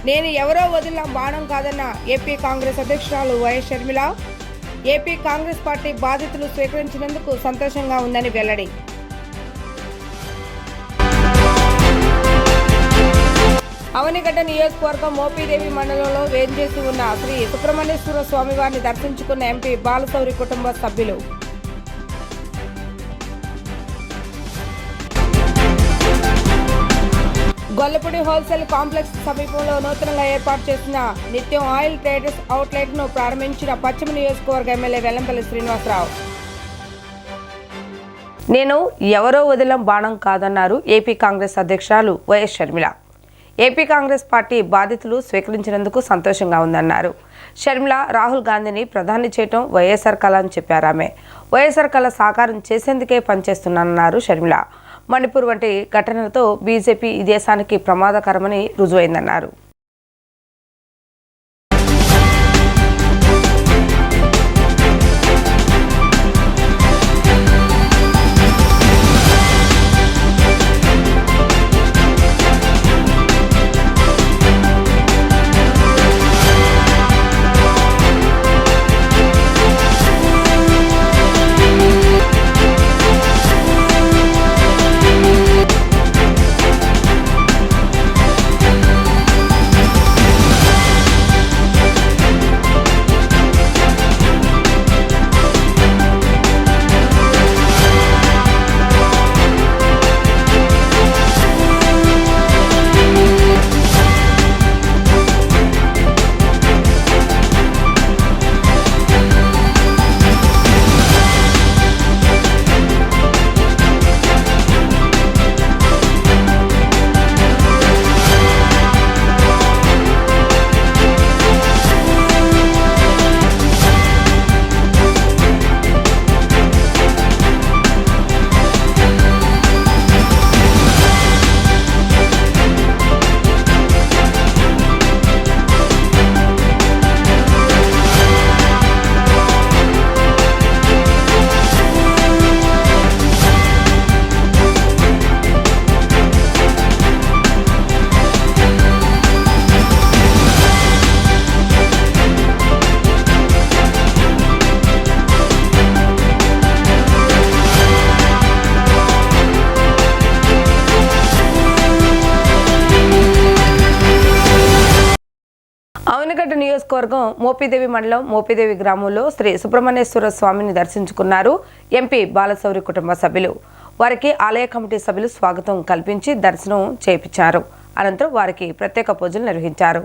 నేను ఎవరో వదిలిన బాణం కాదన్న ఏపీ కాంగ్రెస్ అధ్యక్షురాలు YS Sharmila. AP Congress party బాధ్యతలు స్వీకరించినందుకు సంతోషంగా ఉందని వెల్లడి. అవనిగడ్డ నియోజకవర్గం మోపిదేవి మండలంలో వేంచేసి ఉన్న శ్రీ సుబ్రహ్మణ్యేశ్వర స్వామివారిని దర్శించుకున్న ఎంపీ బాలశౌరి కుటుంబ సభ్యులు. గొల్లపూడి హోల్సేల్ కాంప్లెక్స్ సమీపంలో నూతనంగా ఏర్పాటు చేసిన నిత్యం ఆయిల్ ట్రేడర్స్ అవుట్లెట్ ను ప్రారంభించిన పశ్చిమ నియోజకవర్గ ఎమ్మెల్యే వెల్లంపల్లి శ్రీనివాసరావు. నేను ఎవరో వదిలిన బాణం కాదన్నారు ఏపీ కాంగ్రెస్ అధ్యక్షురాలు YS Sharmila. AP Congress party బాధ్యతలు స్వీకరించినందుకు సంతోషంగా ఉందన్నారు. షర్మిల రాహుల్ గాంధీని ప్రధాని చేయటం వైఎస్ఆర్ కళ అని చెప్పారు ఆమె. వైఎస్ఆర్ కళ సాకారం చేసేందుకే పనిచేస్తున్నానన్నారు షర్మిల. మణిపూర్ వంటి ఘటనలతో బీజేపీ ఈ దేశానికి ప్రమాదకరమని రుజువైందన్నారు. అవనిగడ్డ నియోజకవర్గం మోపిదేవి మండలం మోపిదేవి గ్రామంలో శ్రీ సుబ్రహ్మణ్యేశ్వర స్వామిని దర్శించుకున్నారు ఎంపీ బాలశౌరి కుటుంబ సభ్యులు. వారికి ఆలయ కమిటీ సభ్యులు స్వాగతం కల్పించి దర్శనం చేయించారు. అనంతరం వారికి ప్రత్యేక పూజలు నిర్వహించారు.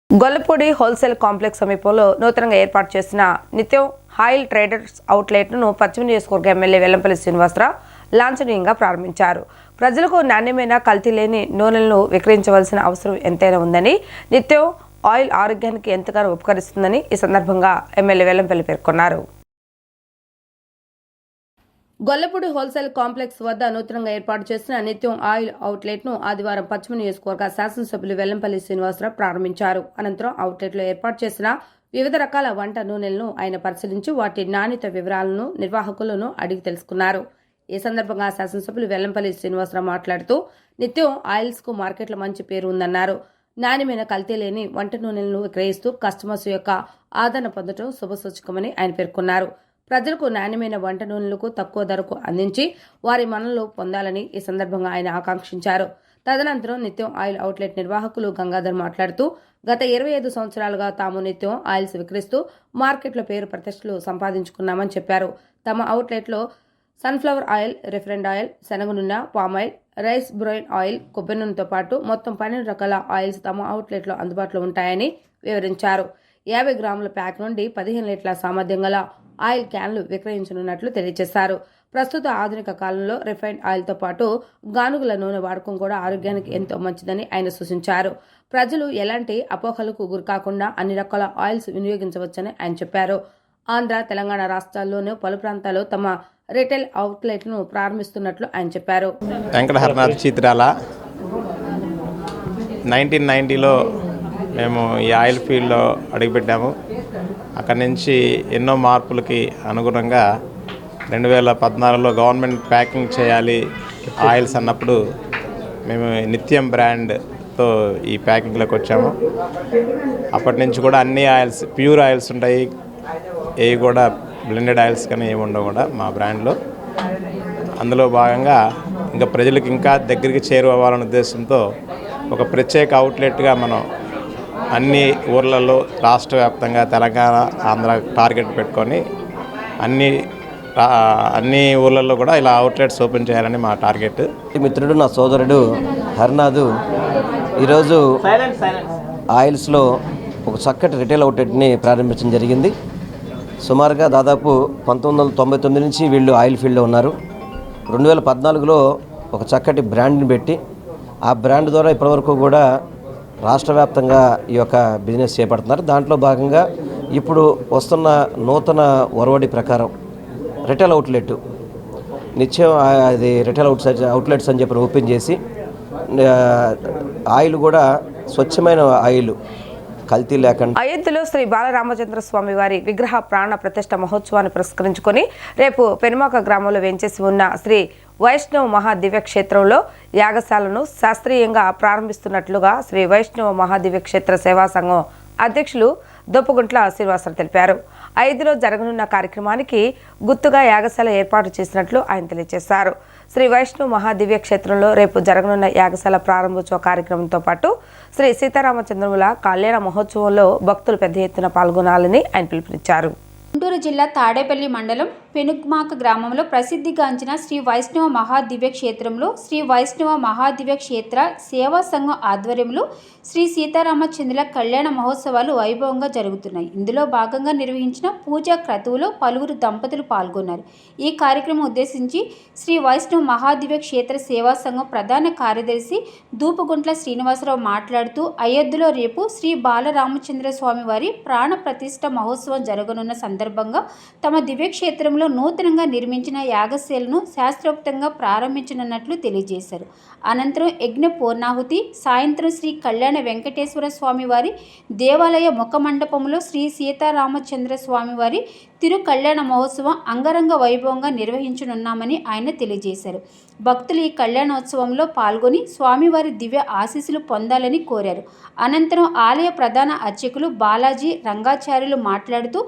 గొల్లపూడి హోల్సేల్ కాంప్లెక్స్ సమీపంలో నూతనంగా ఏర్పాటు చేసిన నిత్యం ఆయిల్ ట్రేడర్స్ అవుట్లెట్ను పశ్చిమ నియోజకవర్గ ఎమ్మెల్యే వెల్లంపల్లి శ్రీనివాసరావు లాంఛనీయంగా ప్రారంభించారు. ప్రజలకు నాణ్యమైన కల్తీ లేని నూనెలను విక్రయించవలసిన అవసరం ఎంతైనా ఉందని, నిత్యం ఆయిల్ ఆరోగ్యానికి ఎంతగానో ఉపకరిస్తుందని ఈ సందర్భంగా ఎమ్మెల్యే వెల్లంపల్లి పేర్కొన్నారు. గొల్లపూడి హోల్సేల్ కాంప్లెక్స్ వద్ద నూతనంగా ఏర్పాటు చేసిన నిత్యం ఆయిల్ అవుట్లెట్ ను ఆదివారం పశ్చిమ నియోజకవర్గ శాసనసభ్యులు వెల్లంపల్లి శ్రీనివాసరావు ప్రారంభించారు. అనంతరం అవుట్లెట్ లో ఏర్పాటు చేసిన వివిధ రకాల వంట నూనెలను ఆయన పరిశీలించి వాటి నాణ్యత వివరాలను నిర్వాహకులను అడిగి తెలుసుకున్నారు. ఈ సందర్భంగా శాసనసభ్యులు వెల్లంపల్లి శ్రీనివాసరావు మాట్లాడుతూ నిత్యం ఆయిల్స్కు మార్కెట్లో మంచి పేరు ఉందన్నారు. నాణ్యమైన కల్తీ లేని వంట నూనెలను విక్రయిస్తూ కస్టమర్స్ యొక్క ఆదరణ పొందడం శుభసూచకమని ఆయన పేర్కొన్నారు. ప్రజలకు నాణ్యమైన వంట నూనెలకు తక్కువ ధరకు అందించి వారి మనలో పొందాలని ఈ సందర్భంగా ఆయన ఆకాంక్షించారు. తదనంతరం నిత్యం ఆయిల్ అవుట్లెట్ నిర్వాహకులు గంగాధర్ మాట్లాడుతూ గత 25 సంవత్సరాలుగా తాము నిత్యం ఆయిల్స్ విక్రయిస్తూ మార్కెట్లో పేరు ప్రతిష్టలు సంపాదించుకున్నామని చెప్పారు. తమ అవుట్లెట్లో సన్ఫ్లవర్ ఆయిల్, రిఫైండ్ ఆయిల్, శనగ నూనె, palm oil, rice brain oil, కొబ్బరి నూనెతో పాటు మొత్తం 12 రకాల ఆయిల్స్ తమ అవుట్లెట్లో అందుబాటులో ఉంటాయని వివరించారు. 50 గ్రాముల ప్యాక్ నుండి 15 లీటర్ల సామర్థ్యం గల ఆయిల్ క్యాన్లు విక్రయించనున్నట్లు తెలియజేశారు. ప్రస్తుత ఆధునిక కాలంలో రిఫైండ్ ఆయిల్తో పాటు గానుగుల నూనె వాడకం కూడా ఆరోగ్యానికి ఎంతో మంచిదని ఆయన సూచించారు. ప్రజలు ఎలాంటి అపోహలకు గురికాకుండా అన్ని రకాల ఆయిల్స్ వినియోగించవచ్చని ఆయన చెప్పారు. ఆంధ్ర, తెలంగాణ రాష్ట్రాల్లోనూ పలు ప్రాంతాల్లో తమ రిటైల్ అవుట్లెట్ను ప్రారంభిస్తున్నట్లు ఆయన చెప్పారు. వెంకటహరనాథ్ చిత్రాల 1990లో మేము ఈ ఆయిల్ ఫీల్డ్లో అడుగుపెట్టాము. అక్కడి నుంచి ఎన్నో మార్పులకి అనుగుణంగా 2014లో గవర్నమెంట్ ప్యాకింగ్ చేయాలి ఆయిల్స్ అన్నప్పుడు మేము నిత్యం బ్రాండ్తో ఈ ప్యాకింగ్లోకి వచ్చాము. అప్పటి నుంచి కూడా అన్ని ఆయిల్స్ ప్యూర్ ఆయిల్స్ ఉంటాయి, ఏవి కూడా బ్లెండెడ్ ఆయిల్స్ కానీ ఏమి ఉండవు కూడా మా బ్రాండ్లో. అందులో భాగంగా ఇంకా ప్రజలకు ఇంకా దగ్గరికి చేరువవ్వాలనే ఉద్దేశంతో ఒక ప్రత్యేక అవుట్లెట్గా మనం అన్ని ఊర్లలో రాష్ట్ర వ్యాప్తంగా తెలంగాణ, ఆంధ్ర టార్గెట్ పెట్టుకొని అన్ని ఊర్లలో కూడా ఇలా అవుట్లెట్స్ ఓపెన్ చేయాలని మా టార్గెట్. మిత్రుడు నా సోదరుడు హరినాథ్ ఈరోజు ఆయిల్స్లో ఒక చక్కటి రిటైల్ అవుట్లెట్ని ప్రారంభించడం జరిగింది. సుమారుగా దాదాపు 1999 నుంచి వీళ్ళు ఆయిల్ ఫీల్డ్లో ఉన్నారు. 2014లో ఒక చక్కటి బ్రాండ్ని పెట్టి ఆ బ్రాండ్ ద్వారా ఇప్పటివరకు కూడా రాష్ట్ర వ్యాప్తంగా ఈ యొక్క బిజినెస్ చేపడుతున్నారు. దాంట్లో భాగంగా ఇప్పుడు వస్తున్న నూతన ఒరవడి ప్రకారం రిటైల్ అవుట్లెట్ నిత్యం అది రిటైల్ అవుట్లెట్స్ అని చెప్పి ఓపెన్ చేసి ఆయిల్ కూడా స్వచ్ఛమైన ఆయిల్ కల్తీ లేకుండా. అయోధ్యలో శ్రీ బాలరామచంద్ర స్వామి వారి విగ్రహ ప్రాణ ప్రతిష్ఠ మహోత్సవాన్ని పురస్కరించుకొని రేపు పెనుమాక గ్రామంలో వేంచేసి ఉన్న శ్రీ వైష్ణవ మహాదివ్య క్షేత్రంలో యాగశాలను శాస్త్రీయంగా ప్రారంభిస్తున్నట్లుగా శ్రీ వైష్ణవ మహాదివ్య క్షేత్ర సేవా సంఘం అధ్యక్షులు దొప్పగుంట్ల శ్రీనివాసరావు తెలిపారు. 5లో జరగనున్న కార్యక్రమానికి గుర్తుగా యాగశాల ఏర్పాటు చేసినట్లు ఆయన తెలియజేశారు. శ్రీ వైష్ణవ మహాదివ్య క్షేత్రంలో రేపు జరగనున్న యాగశాల ప్రారంభోత్సవ కార్యక్రమంతో పాటు శ్రీ సీతారామచంద్రముల కళ్యాణ మహోత్సవంలో భక్తులు పెద్ద ఎత్తున పాల్గొనాలని ఆయన పిలుపునిచ్చారు. గుంటూరు జిల్లా తాడేపల్లి మండలం పెనుమాక గ్రామంలో ప్రసిద్ధిగాంచిన శ్రీ వైష్ణవ మహాదివ్య క్షేత్రంలో శ్రీ వైష్ణవ మహాదివ్య క్షేత్ర సేవా సంఘం ఆధ్వర్యంలో శ్రీ సీతారామచంద్రుల కళ్యాణ మహోత్సవాలు వైభవంగా జరుగుతున్నాయి. ఇందులో భాగంగా నిర్వహించిన పూజా క్రతువులో పలువురు దంపతులు పాల్గొన్నారు. ఈ కార్యక్రమం ఉద్దేశించి శ్రీ వైష్ణవ మహాదివ్య క్షేత్ర సేవా సంఘం ప్రధాన కార్యదర్శి దూపుగుంట్ల శ్రీనివాసరావు మాట్లాడుతూ అయోధ్యలో రేపు శ్రీ బాలరామచంద్ర స్వామి వారి ప్రాణ ప్రతిష్ఠ మహోత్సవం జరగనున్న సందర్భంగా తమ దివ్యక్షేత్రంలో నూతనంగా నిర్మించిన యాగశాలను శాస్త్రోక్తంగా ప్రారంభించనున్నట్లు తెలియజేశారు. అనంతరం యజ్ఞ పూర్ణాహుతి, సాయంత్రం శ్రీ కళ్యాణ వెంకటేశ్వర స్వామి వారి దేవాలయ ముఖమండపంలో శ్రీ సీతారామచంద్ర స్వామి వారి తిరు కళ్యాణ మహోత్సవం అంగరంగ వైభవంగా నిర్వహించనున్నామని ఆయన తెలియజేశారు. భక్తులు ఈ కళ్యాణోత్సవంలో పాల్గొని స్వామివారి దివ్య ఆశీస్సులు పొందాలని కోరారు. అనంతరం ఆలయ ప్రధాన అర్చకులు బాలాజీ రంగాచార్యులు మాట్లాడుతూ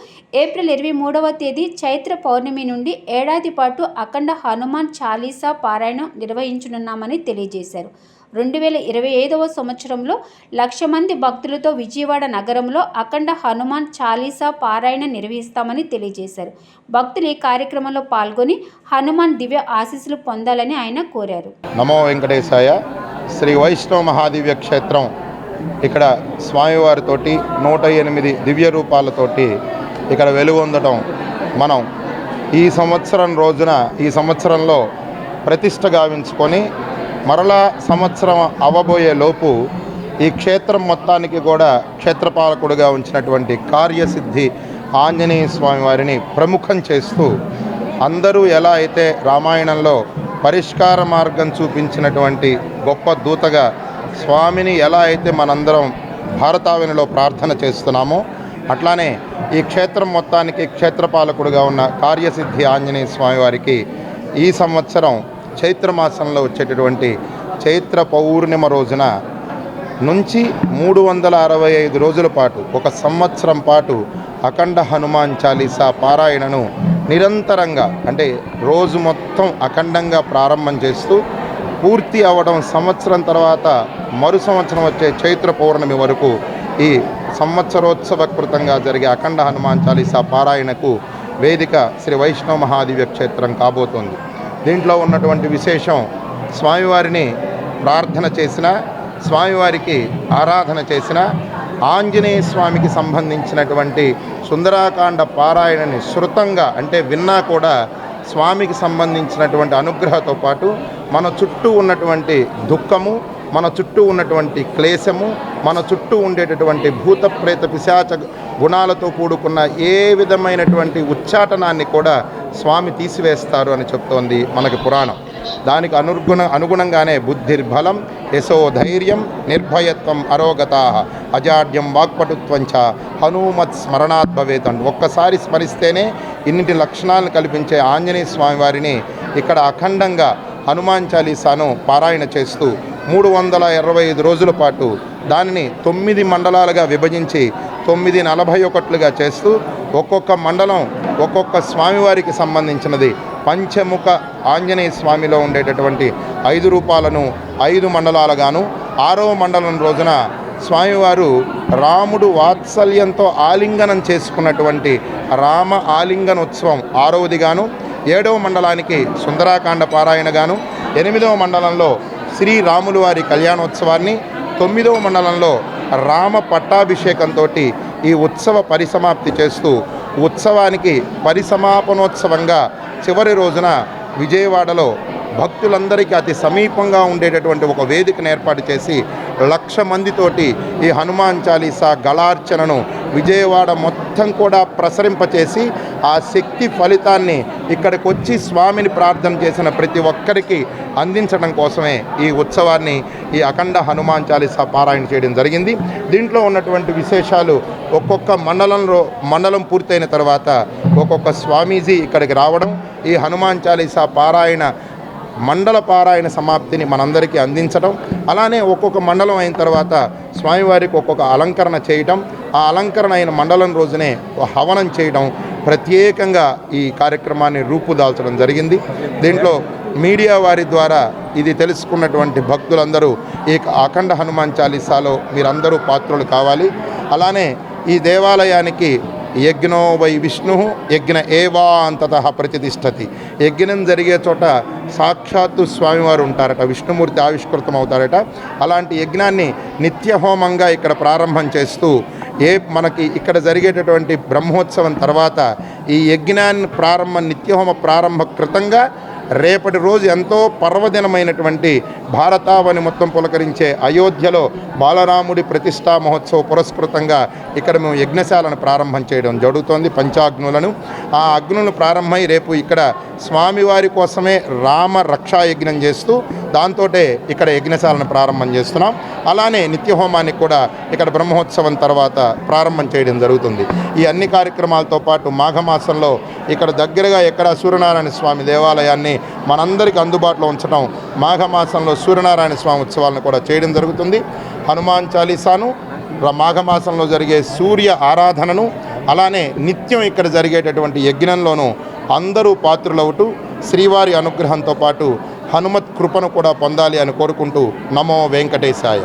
ఏప్రిల్ 23వ తేదీ చైత్ర పౌర్ణమి నుండి ఏడాది పాటు అఖండ హనుమాన్ చాలీసా పారాయణం నిర్వహించనున్నామని తెలియజేశారు. 2025వ సంవత్సరంలో 1,00,000 మంది భక్తులతో విజయవాడ నగరంలో అఖండ హనుమాన్ చాలీసా పారాయణ నిర్వహిస్తామని తెలియజేశారు. భక్తులు ఈ కార్యక్రమంలో పాల్గొని హనుమాన్ దివ్య ఆశీస్సులు పొందాలని ఆయన కోరారు. నమో వెంకటేశాయ. శ్రీ వైష్ణవ మహాదివ్య క్షేత్రం ఇక్కడ స్వామివారితోటి 108 దివ్య రూపాలతోటి ఇక్కడ వెలుగొందడం మనం ఈ సంవత్సరంలో ప్రతిష్ఠ గావించుకొని మరలా సంవత్సరం అవ్వబోయే లోపు ఈ క్షేత్రం మొత్తానికి కూడా క్షేత్రపాలకుడుగా ఉంచినటువంటి కార్యసిద్ధి ఆంజనేయ స్వామి వారిని ప్రముఖం చేస్తూ అందరూ ఎలా అయితే రామాయణంలో పరిష్కార మార్గం చూపించినటువంటి గొప్ప దూతగా స్వామిని ఎలా అయితే మనందరం భారతావనిలో ప్రార్థన చేస్తున్నామో అట్లానే ఈ క్షేత్రం మొత్తానికి క్షేత్రపాలకుడుగా ఉన్న కార్యసిద్ధి ఆంజనేయ స్వామివారికి ఈ సంవత్సరం చైత్రమాసంలో వచ్చేటటువంటి చైత్ర పౌర్ణిమ రోజున నుంచి 365 రోజుల పాటు, ఒక సంవత్సరం పాటు అఖండ హనుమాన్ చాలీసా పారాయణను నిరంతరంగా, అంటే రోజు మొత్తం అఖండంగా ప్రారంభం చేస్తూ పూర్తి అవ్వడం సంవత్సరం తర్వాత మరు సంవత్సరం వచ్చే చైత్ర పౌర్ణమి వరకు ఈ సంవత్సరోత్సవకృతంగా జరిగే అఖండ హనుమాన్ చాలీసా పారాయణకు వేదిక శ్రీ వైష్ణవ మహాదివ్య క్షేత్రం కాబోతోంది. దీంట్లో ఉన్నటువంటి విశేషం, స్వామివారిని ప్రార్థన చేసిన, స్వామివారికి ఆరాధన చేసిన, ఆంజనేయ స్వామికి సంబంధించినటువంటి సుందరాకాండ పారాయణని శృతంగా అంటే విన్నా కూడా స్వామికి సంబంధించినటువంటి అనుగ్రహంతో పాటు మన చుట్టూ ఉన్నటువంటి దుఃఖము, మన చుట్టూ ఉన్నటువంటి క్లేశము, మన చుట్టూ ఉండేటటువంటి భూత ప్రేత పిశాచ గుణాలతో కూడుకున్న ఏ విధమైనటువంటి ఉచ్చాటనాన్ని కూడా స్వామి తీసివేస్తారు అని చెప్తోంది మనకి పురాణం. దానికి అనుగుణంగానే బుద్ధిర్బలం, యశో ధైర్యం, నిర్భయత్వం, అరోగతా, అజాడ్యం, వాక్పటుత్వంచ హనుమత్ స్మరణాత్ భవేత్ అంటూ ఒక్కసారి స్మరిస్తేనే ఇన్నిటి లక్షణాలను కల్పించే ఆంజనేయ స్వామి వారిని ఇక్కడ అఖండంగా హనుమాన్ చాలీసాను పారాయణ చేస్తూ 325 రోజుల పాటు దానిని 9 మండలాలుగా విభజించి 941లుగా చేస్తూ ఒక్కొక్క మండలం ఒక్కొక్క స్వామివారికి సంబంధించినది పంచముఖ ఆంజనేయ స్వామిలో ఉండేటటువంటి 5 రూపాలను 5 మండలాలుగాను, 6వ మండలం రోజున స్వామివారు రాముడు వాత్సల్యంతో ఆలింగనం చేసుకున్నటువంటి రామ ఆలింగనోత్సవం 6వదిగాను, 7వ మండలానికి సుందరాకాండ పారాయణగాను, 8వ మండలంలో శ్రీరాములు వారి కళ్యాణోత్సవాన్ని, 9వ మండలంలో రామ పట్టాభిషేకంతో ఈ ఉత్సవ పరిసమాప్తి చేస్తూ ఉత్సవానికి పరిసమాపనోత్సవంగా చివరి రోజున విజయవాడలో భక్తులందరికీ అతి సమీపంగా ఉండేటటువంటి ఒక వేదికను ఏర్పాటు చేసి 1,00,000 మందితోటి ఈ హనుమాన్ చాలీసా గళార్చనను విజయవాడ మొత్తం కూడా ప్రసరింపచేసి ఆ శక్తి ఫలితాన్ని ఇక్కడికి వచ్చి స్వామిని ప్రార్థన చేసిన ప్రతి ఒక్కరికి అందించడం కోసమే ఈ ఉత్సవాన్ని, ఈ అఖండ హనుమాన్ చాలీసా పారాయణ చేయడం జరిగింది. దీంట్లో ఉన్నటువంటి విశేషాలు, ఒక్కొక్క మండలం పూర్తయిన తర్వాత ఒక్కొక్క స్వామీజీ ఇక్కడికి రావడం, ఈ హనుమాన్ చాలీసా పారాయణ మండల పారాయణ సమాప్తిని మనందరికీ అందించడం, అలానే ఒక్కొక్క మండలం అయిన తర్వాత స్వామివారికి ఒక్కొక్క అలంకరణ చేయటం, ఆ అలంకరణ అయిన మండలం రోజునే హవనం చేయడం, ప్రత్యేకంగా ఈ కార్యక్రమాన్ని రూపుదాల్చడం జరిగింది. దీంట్లో మీడియా వారి ద్వారా ఇది తెలుసుకున్నటువంటి భక్తులందరూ ఈ అఖండ హనుమాన్ చాలీసాలో మీరందరూ పాత్రులు కావాలి. అలానే ఈ దేవాలయానికి యజ్ఞో వై విష్ణు యజ్ఞ ఏవా అంతతః ప్రతిష్టతి, యజ్ఞం జరిగే చోట సాక్షాత్తు స్వామివారు ఉంటారట, విష్ణుమూర్తి ఆవిష్కృతం అవుతారట. అలాంటి యజ్ఞాన్ని నిత్యహోమంగా ఇక్కడ ప్రారంభం చేస్తూ మనకి ఇక్కడ జరిగేటటువంటి బ్రహ్మోత్సవం తర్వాత ఈ యజ్ఞాన్ని నిత్యహోమ ప్రారంభ కృతంగా రేపటి రోజు ఎంతో పర్వదినమైనటువంటి భారతావని మొత్తం పులకరించే అయోధ్యలో బాలరాముడి ప్రతిష్టా మహోత్సవ పురస్కృతంగా ఇక్కడ మేము యజ్ఞశాలను ప్రారంభం చేయడం జరుగుతోంది. పంచాగ్నులను, ఆ అగ్నులను ప్రారంభమై రేపు ఇక్కడ స్వామివారి కోసమే రామ రక్షాయజ్ఞం చేస్తూ దాంతో ఇక్కడ యజ్ఞశాలను ప్రారంభం చేస్తున్నాం. అలానే నిత్యహోమానికి కూడా ఇక్కడ బ్రహ్మోత్సవం తర్వాత ప్రారంభం చేయడం జరుగుతుంది. ఈ అన్ని కార్యక్రమాలతో పాటు మాఘమాసంలో ఇక్కడ దగ్గరగా ఎక్కడ సూర్యనారాయణ స్వామి దేవాలయాన్ని మనందరికీ అందుబాటులో ఉంచడం, మాఘమాసంలో సూర్యనారాయణ స్వామి ఉత్సవాలను కూడా చేయడం జరుగుతుంది. హనుమాన్ చాలీసాను, మాఘమాసంలో జరిగే సూర్య ఆరాధనను, అలానే నిత్యం ఇక్కడ జరిగేటటువంటి యజ్ఞంలోనూ అందరూ పాత్రులవుతూ శ్రీవారి అనుగ్రహంతో పాటు హనుమత్ కృపను కూడా పొందాలి అని కోరుకుంటూ నమో వెంకటేశాయ.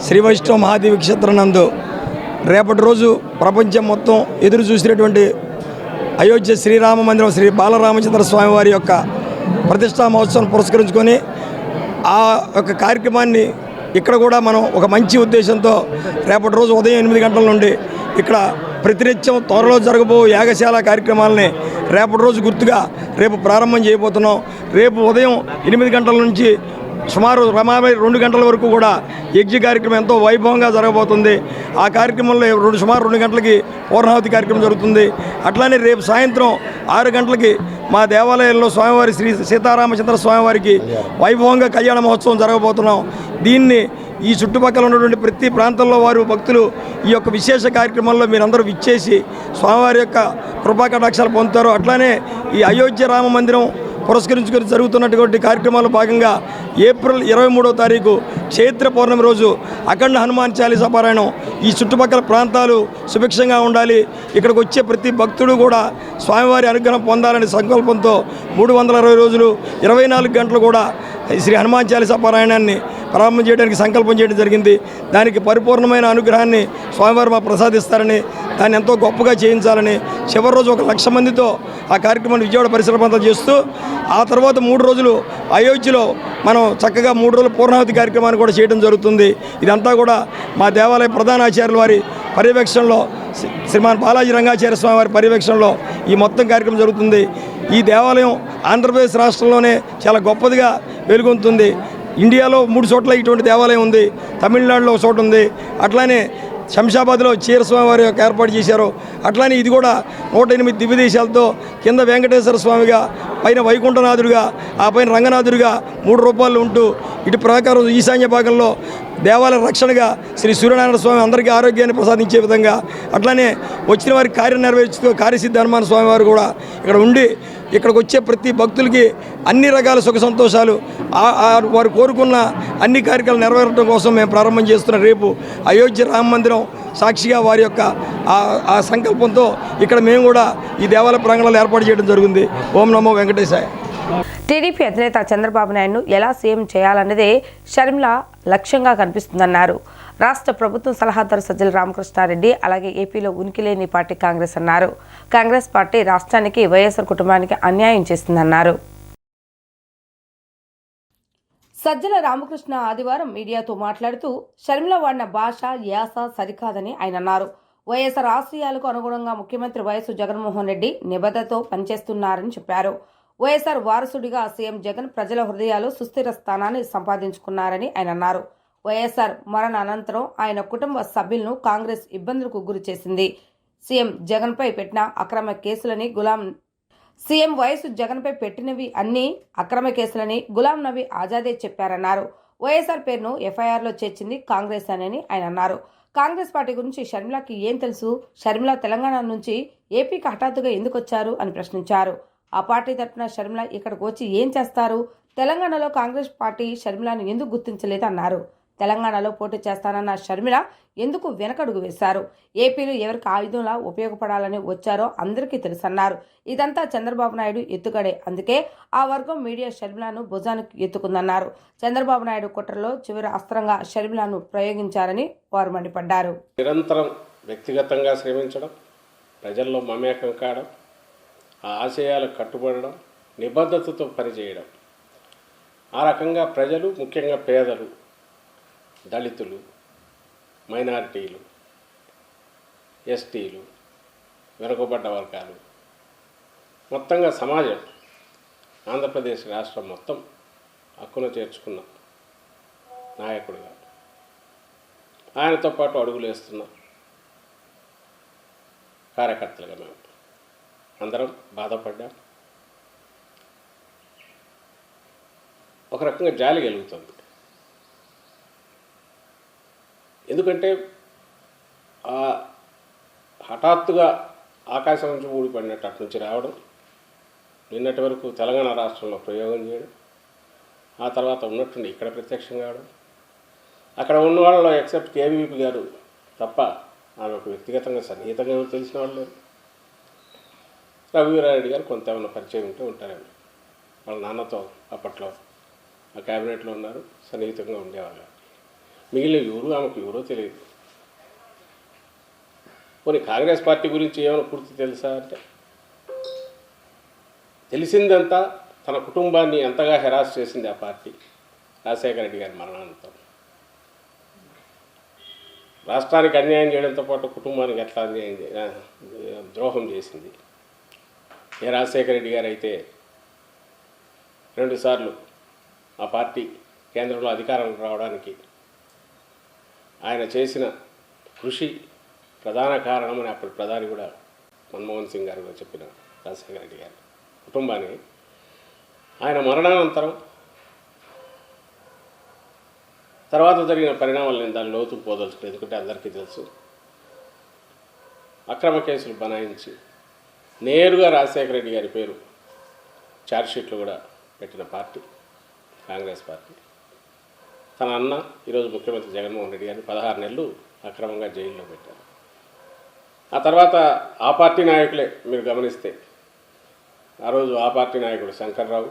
శ్రీ వైష్ణవ మహాదేవి క్షేత్రం నందు రేపటి రోజు ప్రపంచం మొత్తం ఎదురు చూసినటువంటి అయోధ్య శ్రీరామ మందిరం శ్రీ బాలరామచంద్ర స్వామి వారి యొక్క ప్రతిష్టా మహోత్సవం పురస్కరించుకొని ఆ యొక్క కార్యక్రమాన్ని ఇక్కడ కూడా మనం ఒక మంచి ఉద్దేశంతో రేపటి రోజు ఉదయం 8 గంటల నుండి ఇక్కడ ప్రతినిత్యం త్వరలో జరగబో యాగశాల కార్యక్రమాలని రేపటి రోజు గుర్తుగా రేపు ప్రారంభం చేయబోతున్నాం. రేపు ఉదయం 8 గంటల నుంచి సుమారు 2 గంటల వరకు కూడా యజ్ఞ కార్యక్రమం ఎంతో వైభవంగా జరగబోతుంది. ఆ కార్యక్రమంలో సుమారు 2 గంటలకి పూర్ణాహుతి కార్యక్రమం జరుగుతుంది. అట్లానే రేపు సాయంత్రం 6 గంటలకి మా దేవాలయంలో స్వామివారి శ్రీ సీతారామచంద్ర స్వామివారికి వైభవంగా కళ్యాణ మహోత్సవం జరగబోతున్నాం. దీన్ని ఈ చుట్టుపక్కల ఉన్నటువంటి ప్రతి ప్రాంతంలో వారు భక్తులు ఈ యొక్క విశేష కార్యక్రమంలో మీరందరూ విచ్చేసి స్వామివారి యొక్క కృపా కటాక్షాలు పొందుతారు. అట్లానే ఈ అయోధ్య రామ మందిరం పురస్కరించుకొని జరుగుతున్నటువంటి కార్యక్రమాల్లో భాగంగా ఏప్రిల్ 23వ తారీఖు చైత్ర పౌర్ణమి రోజు అఖండ హనుమాన్ చాలీసా పారాయణం. ఈ చుట్టుపక్కల ప్రాంతాలు సుభిక్షంగా ఉండాలి, ఇక్కడికి వచ్చే ప్రతి భక్తుడు కూడా స్వామివారి అనుగ్రహం పొందాలనే సంకల్పంతో 360 రోజులు 24 గంటలు కూడా శ్రీ హనుమాన్ చాలీసా పారాయణాన్ని ప్రారంభం చేయడానికి సంకల్పం చేయడం జరిగింది. దానికి పరిపూర్ణమైన అనుగ్రహాన్ని స్వామివారు మాకు ప్రసాదిస్తారని, దాన్ని ఎంతో గొప్పగా చేయించాలని చివరి రోజు 1,00,000 మందితో ఆ కార్యక్రమాన్ని విజయవాడ పరిసర ప్రాంతాలు చేస్తూ ఆ తర్వాత 3 రోజులు అయోధ్యలో మనం చక్కగా 3 రోజుల పూర్ణావతి కార్యక్రమాన్ని కూడా చేయడం జరుగుతుంది. ఇదంతా కూడా మా దేవాలయ ప్రధాన ఆచార్యుల వారి పర్యవేక్షణలో, శ్రీమాన్ బాలాజీ రంగాచార్య స్వామి వారి పర్యవేక్షణలో ఈ మొత్తం కార్యక్రమం జరుగుతుంది. ఈ దేవాలయం ఆంధ్రప్రదేశ్ రాష్ట్రంలోనే చాలా గొప్పదిగా వెలుగొందుతుంది. ఇండియాలో 3 చోట్ల ఇటువంటి దేవాలయం ఉంది, తమిళనాడులో ఒక చోట ఉంది, అట్లానే శంషాబాద్లో చీరస్వామి వారి యొక్క ఏర్పాటు చేశారు. అట్లానే ఇది కూడా 108 దివ్యదేశాలతో కింద వెంకటేశ్వర స్వామిగా, పైన వైకుంఠనాథుడిగా, ఆ పైన రంగనాథుడిగా 3 రూపాయలు ఉంటూ ఇటు ప్రకారం ఈశాన్య భాగంలో దేవాలయ రక్షణగా శ్రీ సూర్యనారాయణ స్వామి అందరికీ ఆరోగ్యాన్ని ప్రసాదించే విధంగా, అట్లానే వచ్చిన వారికి కార్యం నెరవేర్చుతూ కార్యసిద్ధి హనుమాన్ స్వామి వారు కూడా ఇక్కడ ఉండి ఇక్కడికి వచ్చే ప్రతి భక్తులకి అన్ని రకాల సుఖ సంతోషాలు, వారు కోరుకున్న అన్ని కార్యక్రమాలు నెరవేరడం కోసం మేము ప్రారంభం చేస్తున్న రేపు అయోధ్య రామ మందిరం సాక్షిగా వారి యొక్క ఆ సంకల్పంతో ఇక్కడ మేము కూడా ఈ దేవాలయ ప్రాంగణాలు ఏర్పాటు చేయడం జరిగింది. ఓం నమో వెంకటేశాయ. టీడీపీ అధినేత చంద్రబాబు నాయుడును ఎలా సీఎం చేయాలన్నదే షర్మిల లక్ష్యంగా కనిపిస్తుందన్నారు. రాష్ట్ర ప్రభుత్వం సలహాదారు సజ్జల రామకృష్ణారెడ్డి అలాగే ఏపీలో ఉనికి లేని పార్టీ కాంగ్రెస్ అన్నారు. కాంగ్రెస్ పార్టీ రాష్ట్రానికి, వైఎస్ఆర్ కుటుంబానికి అన్యాయం చేస్తుందన్నారు. సజ్జల రామకృష్ణ ఆదివారం మీడియాతో మాట్లాడుతూ షర్మిల వాడిన భాష, యాస సరికాదని ఆయన అన్నారు. వైఎస్ఆర్ ఆశయాలకు అనుగుణంగా ముఖ్యమంత్రి వైఎస్ జగన్మోహన్ రెడ్డి నిబద్ధతతో పనిచేస్తున్నారని చెప్పారు. వైఎస్ఆర్ వారసుడిగా సీఎం జగన్ ప్రజల హృదయాలు సుస్థిర స్థానాన్ని సంపాదించుకున్నారని ఆయన అన్నారు. వైఎస్ఆర్ మరణ అనంతరం ఆయన కుటుంబ సభ్యులను కాంగ్రెస్ ఇబ్బందులకు గురి చేసింది. సీఎం జగన్పై పెట్టిన అక్రమ కేసులని సీఎం వైఎస్ జగన్పై పెట్టినవి అన్ని అక్రమ కేసులని గులాం నబీ ఆజాదే చెప్పారన్నారు. వైఎస్ఆర్ పేరును ఎఫ్ఐఆర్లో చేర్చింది కాంగ్రెస్ అని ఆయన అన్నారు. కాంగ్రెస్ పార్టీ గురించి షర్మిలకి ఏం తెలుసు? షర్మిల తెలంగాణ నుంచి ఏపీకి హఠాత్తుగా ఎందుకు వచ్చారు అని ప్రశ్నించారు. ఆ పార్టీ తరఫున షర్మిల ఇక్కడికి వచ్చి ఏం చేస్తారు? తెలంగాణలో కాంగ్రెస్ పార్టీ షర్మిలను ఎందుకు గుర్తించలేదన్నారు. తెలంగాణలో పోటీ చేస్తానన్న షర్మిల ఎందుకు వెనకడుగు వేశారు? ఏపీలో ఎవరికి ఆయుధంలా ఉపయోగపడాలని వచ్చారో అందరికీ తెలుసన్నారు. ఇదంతా చంద్రబాబు నాయుడు ఎత్తుగడే, అందుకే ఆ వర్గం మీడియా షర్మిలను భుజానికి ఎత్తుకుందన్నారు. చంద్రబాబు నాయుడు కుట్రలో చివరి అస్త్రంగా షర్మిలను ప్రయోగించారని వారు మండిపడ్డారు. నిరంతరం వ్యక్తిగతంగా శ్రమించడం, ప్రజల్లో మమేకం కావడం, ఆ ఆశయాలకు కట్టుబడడం, నిబద్ధతతో పనిచేయడం, ఆ రకంగా ప్రజలు, ముఖ్యంగా పేదలు, దళితులు, మైనారిటీలు, ఎస్టీలు, వెనుకబడ్డ వర్గాలు, మొత్తంగా సమాజం, ఆంధ్రప్రదేశ్ రాష్ట్రం మొత్తం హక్కును చేర్చుకున్న నాయకుడిగా ఆయనతో పాటు అడుగులు వేస్తున్న కార్యకర్తలుగా మేము అందరం బాధపడ్డాం. ఒక రకంగా జాలి కలుగుతుంది. ఎందుకంటే హఠాత్తుగా ఆకాశం నుంచి ఊడిపడినట్టు అటు నుంచి రావడం, నిన్నటి వరకు తెలంగాణ రాష్ట్రంలో ప్రయోగం చేయడం, ఆ తర్వాత ఉన్నట్టుండి ఇక్కడ ప్రత్యక్షం కావడం, అక్కడ ఉన్న వాళ్ళలో ఎక్సెప్ట్ కేవీపీ గారు తప్ప ఆమెకు వ్యక్తిగతంగా సన్నిహితంగా తెలిసిన వాళ్ళు లేరు. రఘువీరారెడ్డి గారు కొంత ఏమైనా పరిచయం ఉంటే ఉంటారేమో, వాళ్ళ నాన్నతో అప్పట్లో ఆ క్యాబినెట్లో ఉన్నారు, సన్నిహితంగా ఉండేవాళ్ళు. మిగిలిన ఎవరు ఆమెకు ఎవరో తెలియదు. కొన్ని కాంగ్రెస్ పార్టీ గురించి ఏమైనా పూర్తి తెలుసా అంటే, తెలిసిందంతా తన కుటుంబాన్ని ఎంతగా హెరాస్ చేసింది ఆ పార్టీ రాజశేఖర రెడ్డి గారి మరణానంతరం. రాష్ట్రానికి అన్యాయం చేయడంతో పాటు కుటుంబానికి ఎట్లా ద్రోహం చేసింది. ఏ రాజశేఖర రెడ్డి గారు అయితే 2 సార్లు ఆ పార్టీ కేంద్రంలో అధికారంలో రావడానికి ఆయన చేసిన కృషి ప్రధాన కారణమని అప్పటి ప్రధాని కూడా మన్మోహన్ సింగ్ గారు కూడా చెప్పిన రాజశేఖర రెడ్డి గారి కుటుంబాన్ని ఆయన మరణానంతరం తర్వాత జరిగిన పరిణామాలు నేను దాని లోతుకు పోదలుచుకున్నాను. ఎందుకంటే అందరికీ తెలుసు, అక్రమ కేసులు బనాయించి నేరుగా రాజశేఖర రెడ్డి గారి పేరు ఛార్జ్షీట్లు కూడా పెట్టిన పార్టీ కాంగ్రెస్ పార్టీ. తన అన్న ఈరోజు ముఖ్యమంత్రి జగన్మోహన్ రెడ్డి గారిని 16 నెలలు అక్రమంగా జైల్లో పెట్టారు. ఆ తర్వాత ఆ పార్టీ నాయకులే మీరు గమనిస్తే, ఆ రోజు ఆ పార్టీ నాయకుడు శంకర్రావు,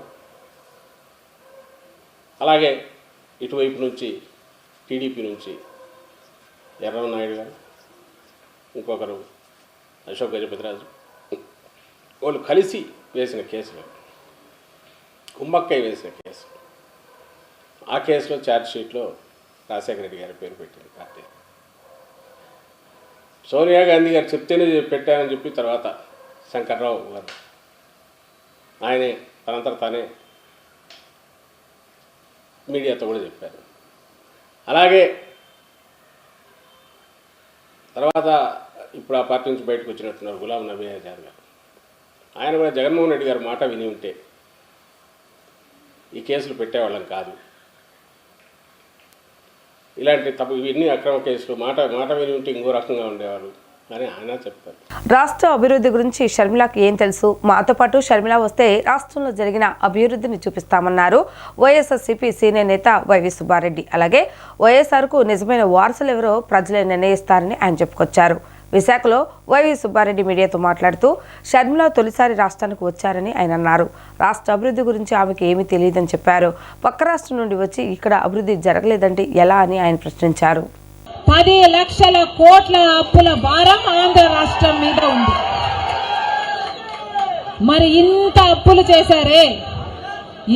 అలాగే ఇటువైపు నుంచి టీడీపీ నుంచి ఎర్రనాయుడు గారు, ఇంకొకరు అశోక్ గజపతిరాజు, వాళ్ళు కలిసి వేసిన కేసులు, కుమ్మక్కై వేసిన కేసు. ఆ కేసులో ఛార్జ్షీట్లో రాజశేఖర రెడ్డి గారి పేరు పెట్టింది పార్టీ. సోనియా గాంధీ గారు చెప్తేనే పెట్టారని చెప్పి తర్వాత శంకర్రావు గారు ఆయనే తనంతట తానే మీడియాతో కూడా చెప్పారు. అలాగే తర్వాత ఇప్పుడు ఆ పార్టీ నుంచి బయటకు వచ్చినట్టున్నారు గులాం నబీ ఆజాద్ గారు. ఆయన కూడా జగన్మోహన్ రెడ్డి గారు మాట విని ఉంటే ఈ కేసులు పెట్టేవాళ్ళం కాదు. ఇలాంటి తప్పు ఇవన్నీ అక్రమ కేసులు మాట విని ఉంటే ఇంకో రకంగా ఉండేవారు అని ఆయన చెప్తారు. రాష్ట్ర అభివృద్ధి గురించి షర్మిలాకి ఏం తెలుసు? మాతో పాటు షర్మిల వస్తే రాష్ట్రంలో జరిగిన అభివృద్ధిని చూపిస్తామన్నారు వైఎస్ఆర్సీపీ సీనియర్ నేత వైవి సుబ్బారెడ్డి. అలాగే వైఎస్ఆర్కు నిజమైన వారసులు ఎవరో ప్రజలే నిర్ణయిస్తారని ఆయన చెప్పుకొచ్చారు. విశాఖలో వైవి సుబ్బారెడ్డి మీడియాతో మాట్లాడుతూ షర్మిల తొలిసారి రాష్ట్రానికి వచ్చారని ఆయన అన్నారు. రాష్ట్ర అభివృద్ధి గురించి ఆమెకి ఏమీ తెలియదని చెప్పారు. పక్క రాష్ట్రం నుండి వచ్చి ఇక్కడ అభివృద్ధి జరగలేదంటే ఎలా అని ఆయన ప్రశ్నించారు. 10 లక్షల కోట్ల అప్పుల భారం ఆంధ్ర రాష్ట్రం మీద ఉంది. మరి ఇంత అప్పులు చేశారే,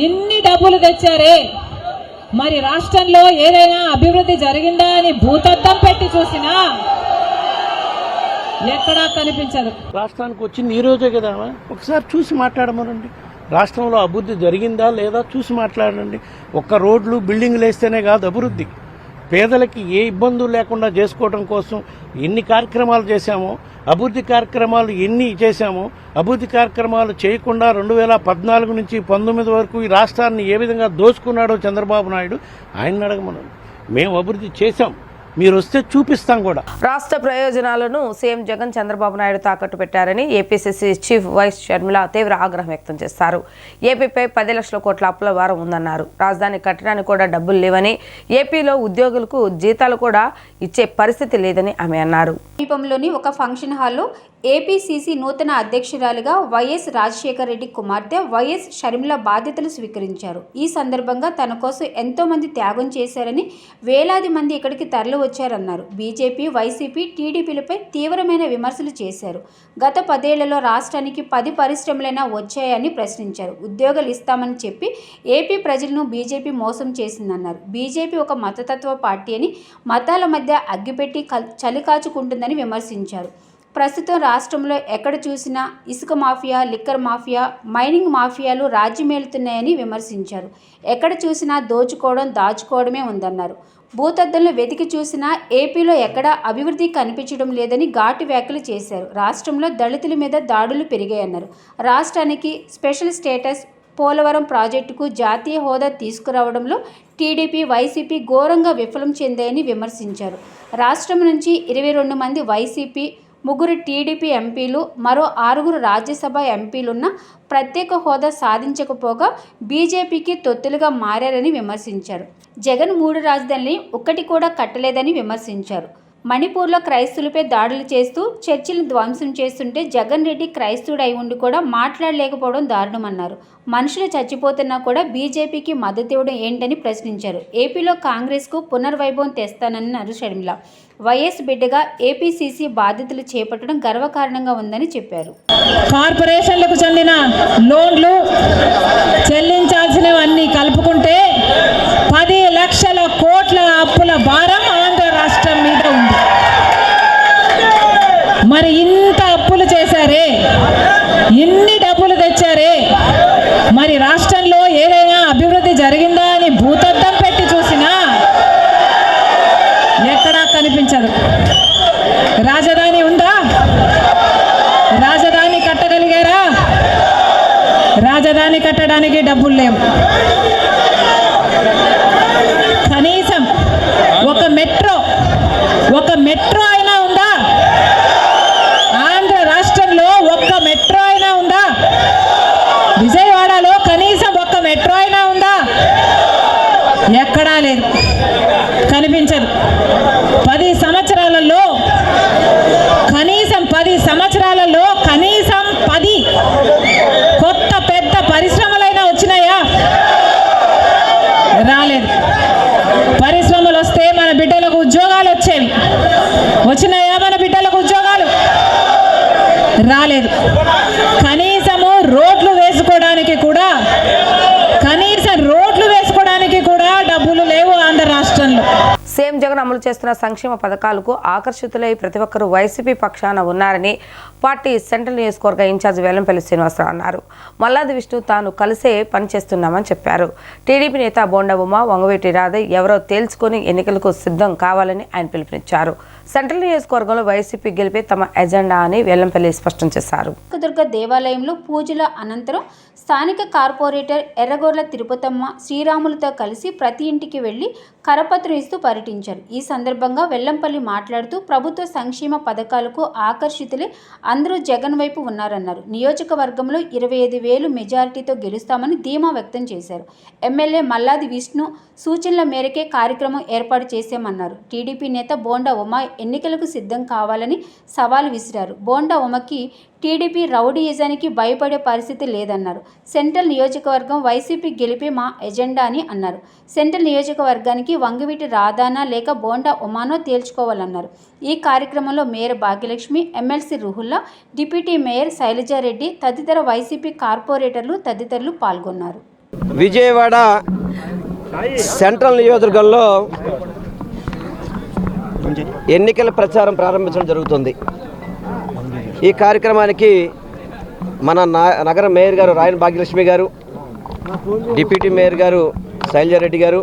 ఇన్ని డబ్బులు తెచ్చారే, మరి రాష్ట్రంలో ఏదైనా అభివృద్ధి జరిగిందా అని భూతద్దం పెట్టి చూసినా ఎక్కడా కనిపించదు. రాష్ట్రానికి వచ్చింది ఈ రోజే కదా, ఒకసారి చూసి మాట్లాడమనండి. రాష్ట్రంలో అభివృద్ధి జరిగిందా లేదా చూసి మాట్లాడండి. ఒక్క రోడ్లు బిల్డింగ్లు వేస్తేనే కాదు అభివృద్ధి. పేదలకి ఏ ఇబ్బందులు లేకుండా చేసుకోవడం కోసం ఎన్ని కార్యక్రమాలు చేశామో, అభివృద్ధి కార్యక్రమాలు ఎన్ని చేశామో, అభివృద్ధి కార్యక్రమాలు చేయకుండా 2014 నుంచి 19 వరకు ఈ రాష్ట్రాన్ని ఏ విధంగా దోచుకున్నాడో చంద్రబాబు నాయుడు ఆయన అడగమనండి. మేము అభివృద్ధి చేశాం, మీరు వస్తే చూపిస్తాం కూడా. రాష్ట్ర ప్రయోజనాలను సీఎం జగన్ చంద్రబాబు నాయుడు తాకట్టు పెట్టారని ఏపీసీసీ చీఫ్ వైస్ షర్మిల తీవ్ర ఆగ్రహం వ్యక్తం చేశారు. ఏపీపై 10 లక్షల కోట్ల అప్పుల భారం ఉందన్నారు. రాజధాని కట్టడానికి కూడా డబ్బులు లేవని, ఏపీలో ఉద్యోగులకు జీతాలు కూడా ఇచ్చే పరిస్థితి లేదని ఆమె అన్నారు. సమీపంలోని ఒక ఫంక్షన్ హాల్లో ఏపీసీసీ నూతన అధ్యక్షురాలిగా వైఎస్ రాజశేఖర రెడ్డి కుమార్తె వైఎస్ షర్మిల బాధ్యతలు స్వీకరించారు. ఈ సందర్భంగా తన కోసం ఎంతో మంది త్యాగం చేశారని, వేలాది మంది ఇక్కడికి తరలి వచ్చారన్నారు. బీజేపీ, వైసీపీ, టీడీపీలపై తీవ్రమైన విమర్శలు చేశారు. గత 10 ఏళ్లలో రాష్ట్రానికి 10 పరిశ్రమలైనా వచ్చాయని ప్రశ్నించారు. ఉద్యోగాలు ఇస్తామని చెప్పి ఏపీ ప్రజలను బీజేపీ మోసం చేసిందన్నారు. బీజేపీ ఒక మతతత్వ పార్టీ అని, మతాల మధ్య అగ్గిపెట్టి చలి కాచుకుంటుందని విమర్శించారు. ప్రస్తుతం రాష్ట్రంలో ఎక్కడ చూసినా ఇసుక మాఫియా, లిక్కర్ మాఫియా, మైనింగ్ మాఫియాలు రాజ్యమేలుతున్నాయని విమర్శించారు. ఎక్కడ చూసినా దోచుకోవడం, దాచుకోవడమే ఉందన్నారు. భూతద్దంలో వెతికి చూసినా ఏపీలో ఎక్కడా అభివృద్ధి కనిపించడం లేదని ఘాటు వ్యాఖ్యలు చేశారు. రాష్ట్రంలో దళితుల మీద దాడులు పెరిగాయన్నారు. రాష్ట్రానికి స్పెషల్ స్టేటస్, పోలవరం ప్రాజెక్టుకు జాతీయ హోదా తీసుకురావడంలో టీడీపీ, వైసీపీ ఘోరంగా విఫలం చెందాయని విమర్శించారు. రాష్ట్రం నుంచి 22 మంది వైసీపీ, 3 టీడీపీ ఎంపీలు, మరో 6 రాజ్యసభ ఎంపీలున్న ప్రత్యేక హోదా సాధించకపోగా బీజేపీకి తొత్తులుగా మారారని విమర్శించారు. జగన్ 3 రాజధానుల్ని ఒక్కటి కూడా కట్టలేదని విమర్శించారు. మణిపూర్లో క్రైస్తవులపై దాడులు చేస్తూ చర్చిలను ధ్వంసం చేస్తుంటే జగన్ రెడ్డి క్రైస్తవుడు అయి ఉండి కూడా మాట్లాడలేకపోవడం దారుణమన్నారు. మనుషులు చచ్చిపోతున్నా కూడా బీజేపీకి మద్దతు ఇవ్వడం ఏంటని ప్రశ్నించారు. ఏపీలో కాంగ్రెస్కు పునర్వైభవం తెస్తానన్నారు షర్మిల. వైఎస్ బిడ్డగా ఏపీసీసీ బాధ్యతలు చేపట్టడం గర్వకారణంగా ఉందని చెప్పారు. కార్పొరేషన్లకు చెందిన లోన్లు చెల్లించాల్సినవన్నీ కలుపుకుంటే 10 లక్షల కోట్ల అప్పుల భారం ఆంధ్ర రాష్ట్రం మీద ఉంది. మరి ఇంత అప్పులు చేశారే, ఇన్ని డబ్బులు తెచ్చారే, మరి రాష్ట్రంలో ఏదైనా అభివృద్ధి జరిగిందా అని భూతద్దం పెట్టి చూసినా ఎక్కడా కనిపించదు. రాజధాని ఉందా? రాజధాని కట్టగలిగారా? రాజధాని కట్టడానికి డబ్బులు లేవు. కనీసం మెట్రో అయినా ఉందా? ఆంధ్ర రాష్ట్రంలో ఒక్క మెట్రో అయినా ఉందా? విజయవాడలో కనీసం ఒక్క మెట్రో అయినా ఉందా? ఎక్కడా లేదు, కనిపించదు. 10 సంవత్సరాలలో కనీసం 10 కొత్త పెద్ద పరిశ్రమలైనా వచ్చినాయా? రాలేదు. పరిశ్రమలు వస్తే మన బిడ్డలకు ఉద్యోగాలు వచ్చేవి. వచ్చినాయా మన బిడ్డలకు ఉద్యోగాలు? రాలేదు. కనీసము రోడ్లు వేసుకోవడానికి కూడా డబ్బులు లేవు ఆంధ్ర రాష్ట్రంలో. సీఎం జగన్ అమలు చేస్తున్న సంక్షేమ పథకాలకు ఆకర్షితులై ప్రతి ఒక్కరూ వైసీపీ పక్షాన ఉన్నారని పార్టీ సెంట్రల్ నియోజకవర్గ ఇన్ఛార్జ్ వెల్లంపల్లి శ్రీనివాసరావు అన్నారు. మల్లాది విష్ణు తాను కలిసే పనిచేస్తున్నామని చెప్పారు. టీడీపీ నేత బోండా ఉమ, వంగవీటి రాధయ్ ఎవరో తేల్చుకొని ఎన్నికలకు సిద్ధం కావాలని ఆయన పిలుపునిచ్చారు. సెంట్రల్ నియోజకవర్గంలో వైసీపీ గెలిపే తమ ఎజెండా అని వెల్లంపల్లి స్పష్టం చేశారు. దుర్గ దేవాలయంలో పూజల అనంతరం స్థానిక కార్పొరేటర్ ఎర్రగొర్ల తిరుపతమ్మ శ్రీరాములతో కలిసి ప్రతి ఇంటికి వెళ్లి కరపత్రం ఇస్తూ పర్యటించారు. ఈ సందర్భంగా వెల్లంపల్లి మాట్లాడుతూ ప్రభుత్వ సంక్షేమ పథకాలకు ఆకర్షితులే అందరూ జగన్ వైపు ఉన్నారన్నారు. నియోజకవర్గంలో 25,000 మెజారిటీతో గెలుస్తామని ధీమా వ్యక్తం చేశారు. ఎమ్మెల్యే మల్లాది విష్ణు సూచనల మేరకే కార్యక్రమం ఏర్పాటు చేశామన్నారు. టీడీపీ నేత బోండా ఉమ ఎన్నికలకు సిద్ధం కావాలని సవాల్ విసిరారు. బోండా ఉమకి టీడీపీ రౌడీయిజానికి భయపడే పరిస్థితి లేదన్నారు. సెంట్రల్ నియోజకవర్గం వైసీపీ గెలిపే మా ఎజెండా అని అన్నారు. సెంట్రల్ నియోజకవర్గానికి వంగవీటి రాధానా లేక బోండా ఉమానో తేల్చుకోవాలన్నారు. ఈ కార్యక్రమంలో mayor Bhagyalakshmi, MLC Ruhulla, deputy mayor Sailaja Reddy తదితర వైసీపీ కార్పొరేటర్లు తదితరులు పాల్గొన్నారు. విజయవాడ సెంట్రల్ నియోజకవర్గంలో ఎన్నికల ప్రచారం ప్రారంభించడం జరుగుతుంది. ఈ కార్యక్రమానికి మన నగర మేయర్ గారు రాయన్ భాగ్యలక్ష్మి గారు, డిప్యూటీ మేయర్ గారు శైలజారెడ్డి గారు,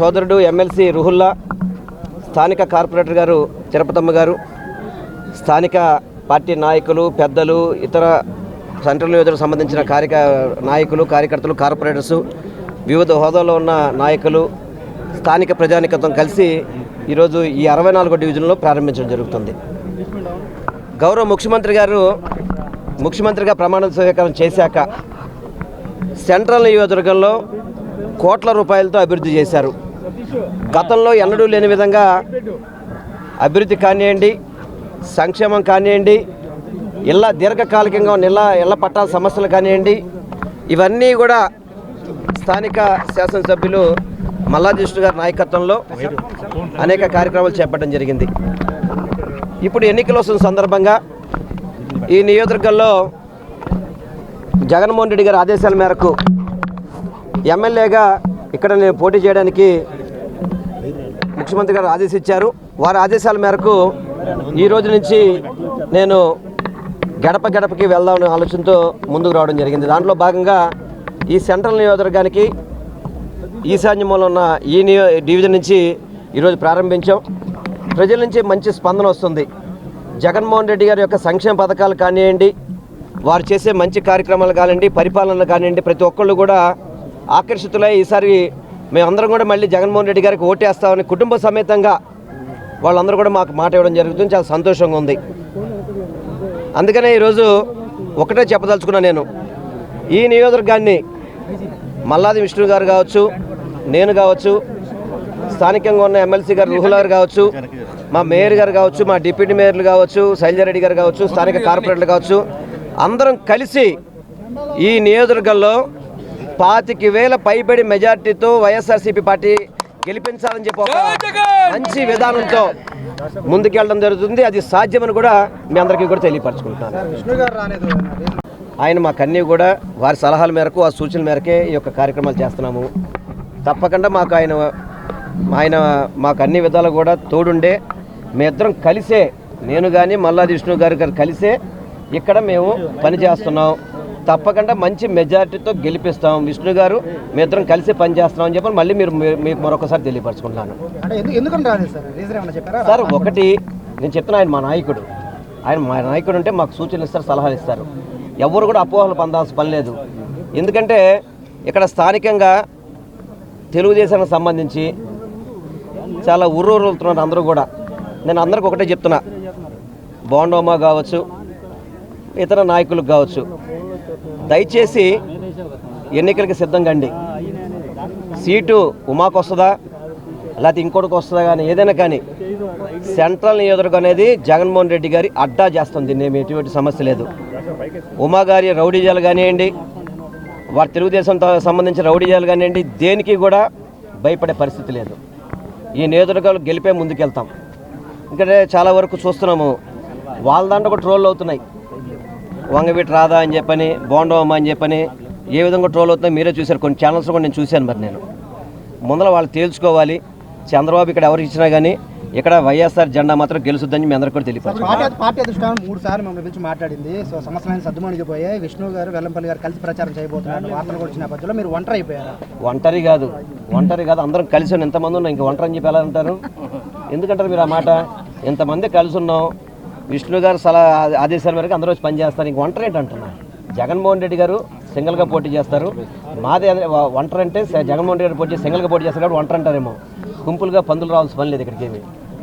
సోదరుడు ఎమ్మెల్సీ రుహుల్లా, స్థానిక కార్పొరేటర్ గారు తిరుపతమ్మ గారు, స్థానిక పార్టీ నాయకులు, పెద్దలు, ఇతర సెంట్రల్ నియోజకవర్గం సంబంధించిన నాయకులు, కార్యకర్తలు, కార్పొరేటర్సు, వివిధ హోదాలో ఉన్న నాయకులు, స్థానిక ప్రజానికత్వం కలిసి ఈరోజు ఈ 64వ డివిజన్లో ప్రారంభించడం జరుగుతుంది. గౌరవ ముఖ్యమంత్రిగా ప్రమాణ స్వీకారం చేశాక సెంట్రల్ నియోజకవర్గంలో కోట్ల రూపాయలతో అభివృద్ధి చేశారు. గతంలో ఎన్నడూ లేని విధంగా అభివృద్ధి కానివ్వండి, సంక్షేమం కానివ్వండి, దీర్ఘకాలికంగా ఇళ్ల పట్టాల సమస్యలు కానివ్వండి, ఇవన్నీ కూడా స్థానిక శాసనసభ్యులు మల్లాది విష్ణు గారి నాయకత్వంలో అనేక కార్యక్రమాలు చేపట్టడం జరిగింది. ఇప్పుడు ఎన్నికలు వస్తున్న సందర్భంగా ఈ నియోజకవర్గంలో జగన్మోహన్ రెడ్డి గారి ఆదేశాల మేరకు ఎమ్మెల్యేగా ఇక్కడ నేను పోటీ చేయడానికి ముఖ్యమంత్రి గారు ఆదేశించారు. వారి ఆదేశాల మేరకు ఈ రోజు నుంచి నేను గడపకి వెళ్దామనే ఆలోచనతో ముందుకు రావడం జరిగింది. దాంట్లో భాగంగా ఈ సెంట్రల్ నియోజకవర్గానికి ఈశాన్యంలో ఉన్న ఈ డివిజన్ నుంచి ఈరోజు ప్రారంభించాం. ప్రజల నుంచి మంచి స్పందన వస్తుంది. జగన్మోహన్ రెడ్డి గారి యొక్క సంక్షేమ పథకాలు కానివ్వండి, వారు చేసే మంచి కార్యక్రమాలు కానివ్వండి, పరిపాలన కానివ్వండి, ప్రతి ఒక్కళ్ళు కూడా ఆకర్షితులై ఈసారి మేమందరం కూడా మళ్ళీ జగన్మోహన్ రెడ్డి గారికి ఓటేస్తామని కుటుంబ సమేతంగా వాళ్ళందరూ కూడా మాకు మాట ఇవ్వడం జరుగుతుంది. చాలా సంతోషంగా ఉంది. అందుకనే ఈరోజు ఒకటే చెప్పదలుచుకున్నా, నేను ఈ నియోజకవర్గాన్ని మల్లాది విష్ణు గారు కావచ్చు, నేను కావచ్చు, స్థానికంగా ఉన్న ఎమ్మెల్సీ గారు రుహుల్ గారు కావచ్చు, మా మేయర్ గారు కావచ్చు, మా డిప్యూటీ మేయర్లు కావచ్చు, శైలజారెడ్డి గారు కావచ్చు, స్థానిక కార్పొరేటర్లు కావచ్చు, అందరం కలిసి ఈ నియోజకవర్గంలో 25,000 పైబడి మెజార్టీతో వైఎస్ఆర్సీపీ పార్టీ గెలిపించాలని చెప్పి ఒక మంచి విధానంతో ముందుకెళ్ళడం జరుగుతుంది. అది సాధ్యమని కూడా మీ అందరికీ కూడా తెలియపరచుకుంటున్నాను. ఆయన మాకన్నీ కూడా వారి సలహాల మేరకు, ఆ సూచనల మేరకే ఈ యొక్క కార్యక్రమాలు చేస్తున్నాము. తప్పకుండా ఆయన మాకు అన్ని విధాలు కూడా తోడుండే మేమిద్దరం కలిసే, నేను కానీ మల్లాది విష్ణు గారు కలిసే ఇక్కడ మేము పనిచేస్తున్నాం. తప్పకుండా మంచి మెజారిటీతో గెలిపిస్తాం. విష్ణు గారు మేమిద్దరం కలిసి పనిచేస్తున్నామని చెప్పి మళ్ళీ మీకు మరొకసారి తెలియపరచుకుంటున్నాను. సార్, ఒకటి నేను చెప్తున్నా, ఆయన మా నాయకుడు. అంటే మాకు సూచనలు ఇస్తారు, సలహాలు ఇస్తారు. ఎవరు కూడా అపోహలు పొందాల్సిన పని లేదు. ఎందుకంటే ఇక్కడ స్థానికంగా తెలుగుదేశానికి సంబంధించి చాలా ఉర్రూరుతున్నారు అందరూ కూడా. నేను అందరికి ఒకటే చెప్తున్నా, బోండోమా కావచ్చు, ఇతర నాయకులకు కావచ్చు, దయచేసి ఎన్నికలకి సిద్ధంగా అండి. సీటు ఉమాకు వస్తుందా లేకపోతే ఇంకోటికి వస్తుందా కానీ ఏదైనా కానీ సెంట్రల్ నియోజకవర్గం అనేది జగన్మోహన్ రెడ్డి గారి అడ్డా చేస్తుంది. దీన్ని ఏమి ఎటువంటి సమస్య లేదు. ఉమా గారి రౌడీజాలు కానివ్వండి, వారి తెలుగుదేశంతో సంబంధించిన రౌడీజాలు కానివ్వండి, దేనికి కూడా భయపడే పరిస్థితి లేదు. ఈ నియోజకవర్గాలు గెలిపే ముందుకెళ్తాం. ఎందుకంటే చాలా వరకు చూస్తున్నాము, వాళ్ళ దాంట్లో కూడా ట్రోల్ అవుతున్నాయి. వంగవీటి రాధా అని చెప్పని, బోండోమ్మ అని చెప్పని ఏ విధంగా ట్రోల్ అవుతున్నాయి మీరే చూశారు. కొన్ని ఛానల్స్లో కూడా నేను చూశాను. మరి నేను ముందర వాళ్ళు తేల్చుకోవాలి. చంద్రబాబు ఇక్కడ ఎవరికి ఇచ్చినా కానీ ఇక్కడ వైఎస్ఆర్ జెండా మాత్రం గెలుస్తుందని మీ అందరికీ కూడా తెలియదు. పార్టీ అధిష్టానం 3 సార్లు మమ్మల్ని పిలిచి మాట్లాడింది. సో సమస్యలను సర్దుమణిగిపోయాయి. విష్ణు గారు, వెల్లంపల్లి గారు కలిసి ప్రచారం చేయబోతున్నారు వార్తలు కూడా వచ్చిన నేపథ్యంలో మీరు ఒంటరి అయిపోయారు. ఒంటరి కాదు అందరం కలిసి ఉన్నాం. ఎంతమంది ఉన్నాం, ఇంక ఒంటరి అని చెప్పి ఎలా అంటారు? ఎందుకంటారు మీరు ఆ మాట? ఎంతమంది కలిసి ఉన్నాం. విష్ణు గారు ఆదేశాల మేరకు అందరూ వచ్చి పనిచేస్తారు. ఇంక ఒంటరి ఏంటంటున్నా? జగన్మోహన్ రెడ్డి గారు సింగిల్గా పోటీ చేస్తారు. మాదే ఒంటరి అంటే జగన్మోహన్ రెడ్డి గారు పోటీ చేసి సింగిల్గా పోటీ చేస్తారు కాబట్టి ఒంటరి అంటారేమో. గుంపులుగా పందులు రావాల్సిన పని లేదు ఇక్కడికి. ఏమి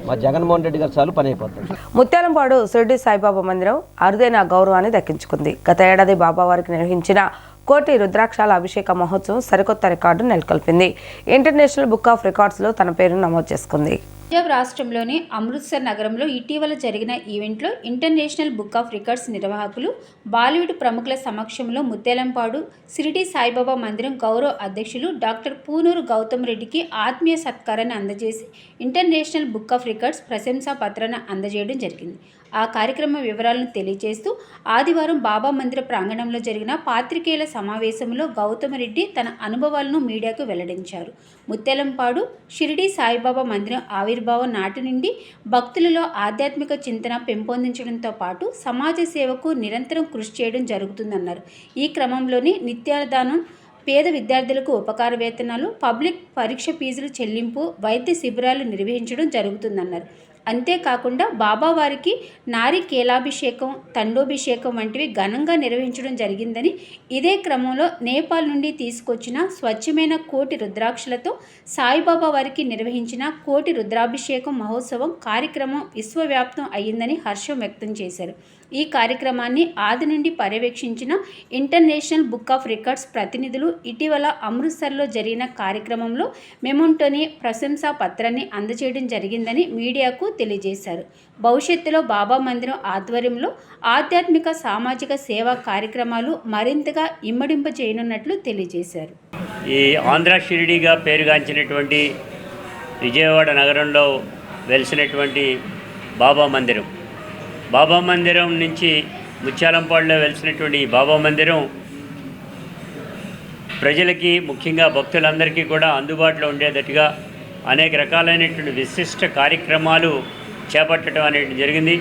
మా జగన్మోహన్ రెడ్డి గారు చాలు పని అయిపోతుంది. ముత్యాలంపాడు షిరిడి సాయిబాబా మందిరం అరుదైన గౌరవాన్ని దక్కించుకుంది. గత ఏడాది బాబావారికి నిర్వహించిన కోటి రుద్రాక్షాల అభిషేక మహోత్సవం సరికొత్త రికార్డు నెలకొల్పింది. ఇంటర్నేషనల్ బుక్ ఆఫ్ రికార్డ్స్లో తన పేరును నమోదు చేసుకుంది. పంజాబ్ రాష్ట్రంలోని అమృత్సర్ నగరంలో ఇటీవల జరిగిన ఈవెంట్లో ఇంటర్నేషనల్ బుక్ ఆఫ్ రికార్డ్స్ నిర్వాహకులు, బాలీవుడ్ ప్రముఖుల సమక్షంలో ముత్యాలంపాడు షిరిడి సాయిబాబా మందిరం గౌరవ అధ్యక్షులు డాక్టర్ పూనూరు గౌతమ్ రెడ్డికి ఆత్మీయ సత్కారాన్ని అందజేసి ఇంటర్నేషనల్ బుక్ ఆఫ్ రికార్డ్స్ ప్రశంసా పత్రాన్ని అందజేయడం జరిగింది. ఆ కార్యక్రమ వివరాలను తెలియజేస్తూ ఆదివారం బాబా మందిర ప్రాంగణంలో జరిగిన పాత్రికేయుల సమావేశంలో గౌతమ్ రెడ్డి తన అనుభవాలను మీడియాకు వెల్లడించారు. ముత్యాలంపాడు షిరిడి సాయిబాబా మందిరం ఆవిర్భావం నాటి నుండి భక్తులలో ఆధ్యాత్మిక చింతన పెంపొందించడంతో పాటు సమాజ సేవకు నిరంతరం కృషి చేయడం జరుగుతుందన్నారు. ఈ క్రమంలోని నిత్యాదానం, పేద విద్యార్థులకు ఉపకార వేతనాలు, పబ్లిక్ పరీక్ష ఫీజులు చెల్లింపు, వైద్య శిబిరాలు నిర్వహించడం జరుగుతుందన్నారు. అంతేకాకుండా బాబావారికి నారికేలాభిషేకం, తండోభిషేకం వంటివి ఘనంగా నిర్వహించడం జరిగిందని, ఇదే క్రమంలో నేపాల్ నుండి తీసుకొచ్చిన స్వచ్ఛమైన కోటి రుద్రాక్షలతో సాయిబాబా వారికి నిర్వహించిన కోటి రుద్రాభిషేకం మహోత్సవం కార్యక్రమం విశ్వవ్యాప్తం అయ్యిందని హర్షం వ్యక్తం చేశారు. ఈ కార్యక్రమాన్ని ఆది నుండి పర్యవేక్షించిన ఇంటర్నేషనల్ బుక్ ఆఫ్ రికార్డ్స్ ప్రతినిధులు ఇటీవల అమృత్సర్లో జరిగిన కార్యక్రమంలో మెమోంటోని ప్రశంసా పత్రాన్ని అందజేయడం జరిగిందని మీడియాకు తెలియజేశారు. భవిష్యత్తులో బాబా మందిరం ఆధ్వర్యంలో ఆధ్యాత్మిక సామాజిక సేవా కార్యక్రమాలు మరింతగా ఇమ్మడింపజేయనున్నట్లు తెలియజేశారు. ఈ ఆంధ్ర షిరిడిగా పేరుగాంచినటువంటి విజయవాడ నగరంలో వెలిసినటువంటి బాబా మందిరం నుంచి ముత్యాలంపాడులో వెలిసినటువంటి ఈ బాబా మందిరం ప్రజలకి, ముఖ్యంగా భక్తులందరికీ కూడా అందుబాటులో ఉండేటట్టుగా అనేక రకాలైనటువంటి విశిష్ట కార్యక్రమాలు చేపట్టడం అనేది జరిగింది.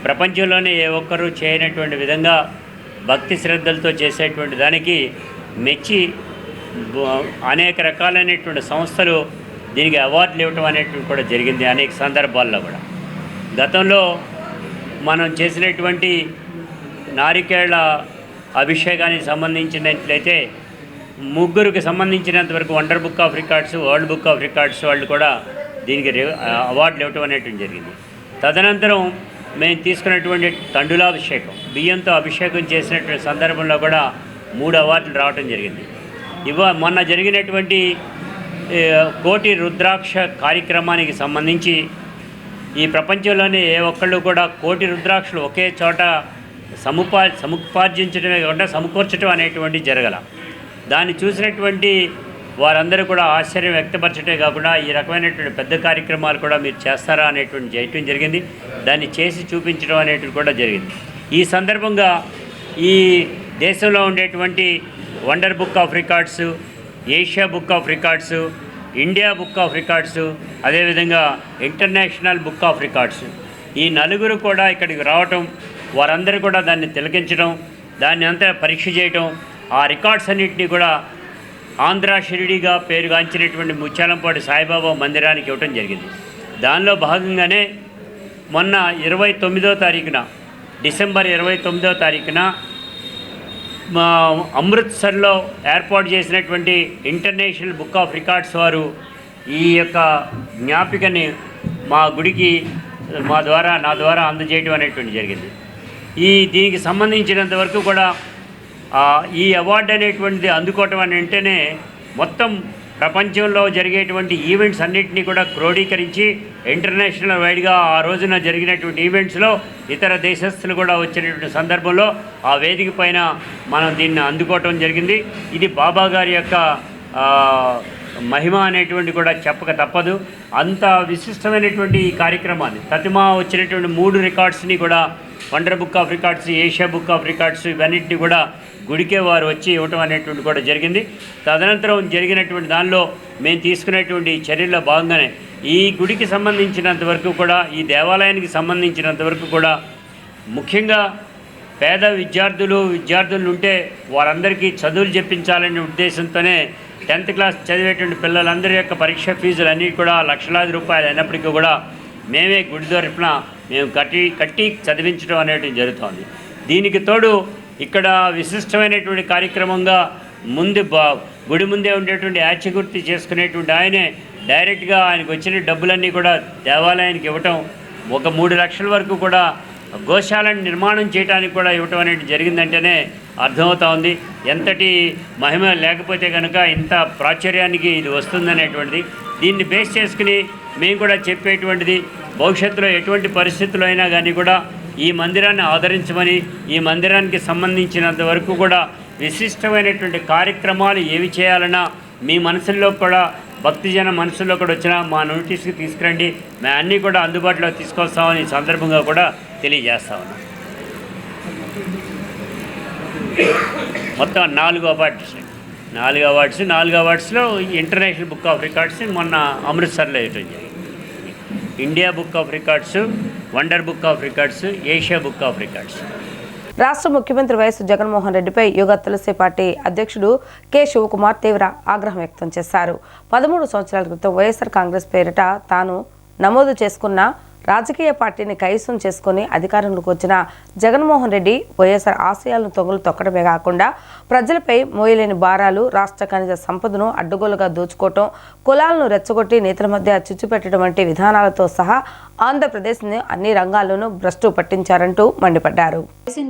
ప్రపంచంలోనే ఏ ఒక్కరూ చేయనటువంటి విధంగా భక్తి శ్రద్ధలతో చేసేటువంటి దానికి మెచ్చి అనేక రకాలైనటువంటి సంస్థలు దీనికి అవార్డులు ఇవ్వటం అనేటువంటి కూడా జరిగింది అనేక సందర్భాల్లో కూడా. గతంలో మనం చేసినటువంటి నారికేళ్ల అభిషేకానికి సంబంధించినట్లయితే ముగ్గురికి సంబంధించినంతవరకు wonder Book of records, world book of records వాళ్ళు కూడా దీనికి అవార్డులు ఇవ్వటం అనేటువంటి జరిగింది. తదనంతరం మేము తీసుకున్నటువంటి తండులాభిషేకం, బియ్యంతో అభిషేకం చేసినటువంటి సందర్భంలో కూడా 3 అవార్డులు రావటం జరిగింది. మొన్న జరిగినటువంటి కోటి రుద్రాక్ష కార్యక్రమానికి సంబంధించి ఈ ప్రపంచంలోనే ఏ ఒక్కళ్ళు కూడా కోటి రుద్రాక్షలు ఒకే చోట సముపార్జించడమే కాకుండా సమకూర్చడం అనేటువంటి జరగల. దాన్ని చూసినటువంటి వారందరూ కూడా ఆశ్చర్యం వ్యక్తపరచడమే కాకుండా ఈ రకమైనటువంటి పెద్ద కార్యక్రమాలు కూడా మీరు చేస్తారా అనేటువంటి చేయటం జరిగింది. దాన్ని చేసి చూపించడం అనేటువంటి కూడా జరిగింది. ఈ సందర్భంగా ఈ దేశంలో ఉండేటువంటి wonder Book of Records, Asia Book of records, India Book of records, అదేవిధంగా ఇంటర్నేషనల్ బుక్ ఆఫ్ రికార్డ్స్, ఈ నలుగురు కూడా ఇక్కడికి రావటం, వారందరూ కూడా దాన్ని తిలకించడం, దాన్ని అంతా పరీక్ష చేయటం, ఆ రికార్డ్స్ అన్నింటినీ కూడా ఆంధ్ర షిరిడిగా పేరుగాంచినటువంటి ముత్యాలంపాడు సాయిబాబా మందిరానికి ఇవ్వటం జరిగింది. దానిలో భాగంగానే మొన్న 29వ తారీఖున, డిసెంబర్ 29వ తారీఖున అమృత్సర్లో ఏర్పాటు చేసినటువంటి ఇంటర్నేషనల్ బుక్ ఆఫ్ రికార్డ్స్ వారు ఈ యొక్క జ్ఞాపికని మా గుడికి నా ద్వారా అందజేయడం అనేటువంటి జరిగింది. దీనికి సంబంధించినంత వరకు కూడా ఈ అవార్డు అనేటువంటిది అందుకోవటం అని అంటేనే మొత్తం ప్రపంచంలో జరిగేటువంటి ఈవెంట్స్ అన్నింటినీ కూడా క్రోడీకరించి ఇంటర్నేషనల్ వైడ్గా ఆ రోజున జరిగినటువంటి ఈవెంట్స్లో ఇతర దేశస్తులు కూడా వచ్చినటువంటి సందర్భంలో ఆ వేదిక పైన మనం దీన్ని అందుకోవటం జరిగింది. ఇది బాబా గారి యొక్క మహిమ అనేటువంటి కూడా చెప్పక తప్పదు. అంత విశిష్టమైనటువంటి ఈ కార్యక్రమాన్ని ప్రతిమా వచ్చినటువంటి 3 రికార్డ్స్ని కూడా Wonder Book of Records, Asia Book of Records ఇవన్నింటినీ కూడా గుడికే వారు వచ్చి ఇవ్వటం అనేటువంటి కూడా జరిగింది. తదనంతరం జరిగినటువంటి దానిలో మేము తీసుకునేటువంటి చర్యల్లో భాగంగానే ఈ గుడికి సంబంధించినంత వరకు కూడా, ఈ దేవాలయానికి సంబంధించినంత వరకు కూడా ముఖ్యంగా పేద విద్యార్థులు ఉంటే వారందరికీ చదువులు చెప్పించాలనే ఉద్దేశంతోనే 10th క్లాస్ చదివేటువంటి పిల్లలందరి యొక్క పరీక్ష ఫీజులు అన్నీ కూడా లక్షలాది రూపాయలు అయినప్పటికీ కూడా మేమే గుడి తరపున మేము కట్టి చదివించడం అనేటువంటి జరుగుతోంది. దీనికి తోడు ఇక్కడ విశిష్టమైనటువంటి కార్యక్రమంగా గుడి ముందే ఉండేటువంటి యాచగుర్తి చేసుకునేటువంటి ఆయనే డైరెక్ట్గా ఆయనకు వచ్చిన డబ్బులన్నీ కూడా దేవాలయానికి ఇవ్వటం, ఒక 3 లక్షల వరకు కూడా గోశాలను నిర్మాణం చేయడానికి కూడా ఇవ్వటం అనేది జరిగిందంటేనే అర్థమవుతా ఉంది ఎంతటి మహిమ లేకపోతే కనుక ఇంత ప్రాచుర్యానికి ఇది వస్తుందనేటువంటిది. దీన్ని బేస్ చేసుకుని మేము కూడా చెప్పేటువంటిది, భవిష్యత్తులో ఎటువంటి పరిస్థితులు అయినా కానీ కూడా ఈ మందిరాన్ని ఆదరించమని, ఈ మందిరానికి సంబంధించినంత వరకు కూడా విశిష్టమైనటువంటి కార్యక్రమాలు ఏవి చేయాలన్నా మీ మనసుల్లో కూడా, భక్తిజన మనసుల్లో కూడా వచ్చినా మా నోటీస్కి తీసుకురండి, మేము అన్నీ కూడా అందుబాటులో తీసుకొస్తామని సందర్భంగా కూడా తెలియజేస్తా ఉన్నాం. మొత్తం 4 అవార్డ్స్, 4 అవార్డ్స్లో ఇంటర్నేషనల్ బుక్ ఆఫ్ రికార్డ్స్ మొన్న అమృత్సర్లో ఇవ్వడం జరిగింది. India Book of Records, Wonder Book of Records, Asia Book of Records. రాష్ట్ర ముఖ్యమంత్రి వైఎస్ జగన్మోహన్ రెడ్డిపై యుగ తులసి పార్టీ అధ్యక్షుడు కె శివకుమార్ తీవ్ర ఆగ్రహం వ్యక్తం చేశారు. 13 సంవత్సరాల క్రితం వైఎస్ఆర్ కాంగ్రెస్ పేరిట తాను నమోదు చేసుకున్న రాజకీయ పార్టీని కైవసం చేసుకుని అధికారంలోకి వచ్చిన జగన్మోహన్ రెడ్డి వైఎస్ఆర్ ఆశయాలను తొంగలు తొక్కడమే కాకుండా ప్రజలపై మోయలేని భారాలు, రాష్ట్ర ఖనిజ సంపదను అడ్డగోలుగా దోచుకోవటం, కులాలను రెచ్చగొట్టి నేతల మధ్య చిచ్చు పెట్టడం వంటి విధానాలతో సహా ఆంధ్రప్రదేశ్ని అన్ని రంగాల్లోనూ భ్రష్టు పట్టించారంటూ మండిపడ్డారు.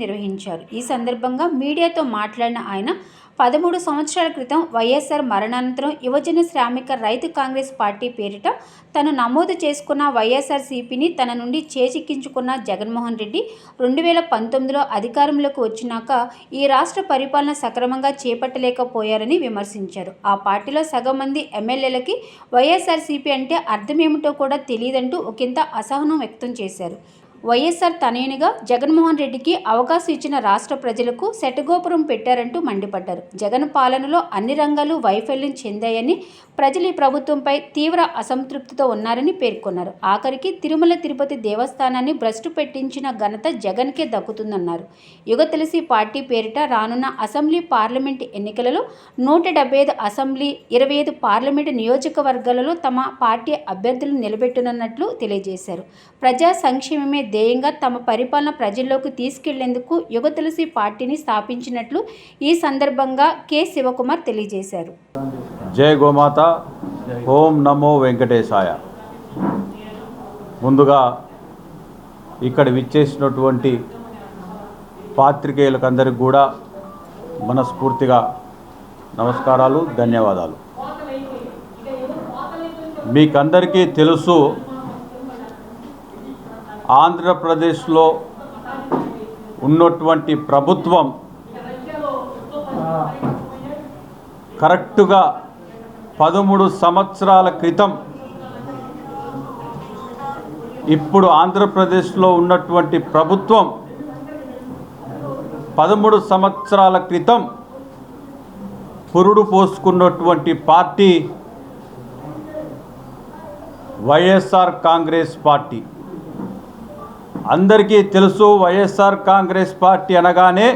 నిర్వహించారు. ఈ సందర్భంగా మీడియాతో మాట్లాడిన ఆయన 13 సంవత్సరాల క్రితం వైఎస్ఆర్ మరణానంతరం యువజన శ్రామిక రైతు కాంగ్రెస్ పార్టీ పేరిట తను నమోదు చేసుకున్న వైఎస్ఆర్సీపీని తన నుండి చేజిక్కించుకున్న జగన్మోహన్ రెడ్డి 2019లో అధికారంలోకి వచ్చినాక ఈ రాష్ట్ర పరిపాలన సక్రమంగా చేపట్టలేకపోయారని విమర్శించారు. ఆ పార్టీలో సగం మంది ఎమ్మెల్యేలకి వైఎస్ఆర్సీపీ అంటే అర్థమేమిటో కూడా తెలియదంటూ ఒకంత అసహనం వ్యక్తం చేశారు. వైఎస్ఆర్ తనయునిగా జగన్మోహన్ రెడ్డికి అవకాశం ఇచ్చిన రాష్ట్ర ప్రజలకు శటగోపురం పెట్టారంటూ మండిపడ్డారు. జగన్ పాలనలో అన్ని రంగాలు వైఫల్యం చెందాయని, ప్రజలు ఈ ప్రభుత్వంపై తీవ్ర అసంతృప్తితో ఉన్నారని పేర్కొన్నారు. ఆఖరికి తిరుమల తిరుపతి దేవస్థానాన్ని భ్రష్టు పెట్టించిన ఘనత జగన్కే దక్కుతుందన్నారు. యుగ తులసి పార్టీ పేరిట రానున్న అసెంబ్లీ, పార్లమెంటు ఎన్నికలలో 175 అసెంబ్లీ, 25 పార్లమెంటు నియోజకవర్గాలలో తమ పార్టీ అభ్యర్థులను నిలబెట్టనున్నట్లు తెలియజేశారు. ప్రజా సంక్షేమమే ధ్యేయంగా తమ పరిపాలన ప్రజల్లోకి తీసుకెళ్లేందుకు యుగ తులసి పార్టీని స్థాపించినట్లు ఈ సందర్భంగా కె శివకుమార్ తెలియజేశారు. జై గోమాత, ఓం నమో వెంకటేశాయ. ముందుగా ఇక్కడ విచ్చేసినటువంటి పాత్రికేయులకందరికీ కూడా మనస్ఫూర్తిగా నమస్కారాలు, ధన్యవాదాలు. మీకందరికీ తెలుసు, ఆంధ్రప్రదేశ్లో ఉన్నటువంటి ప్రభుత్వం కరెక్టుగా 13 సంవత్సరాల క్రితం ఇప్పుడు ఆంధ్రప్రదేశ్లో ఉన్నటువంటి ప్రభుత్వం 13 సంవత్సరాల క్రితం పురుడు పోసుకున్నటువంటి పార్టీ వైఎస్ఆర్ కాంగ్రెస్ పార్టీ. అందరికీ తెలుసు, వైఎస్ఆర్ కాంగ్రెస్ పార్టీ అనగానే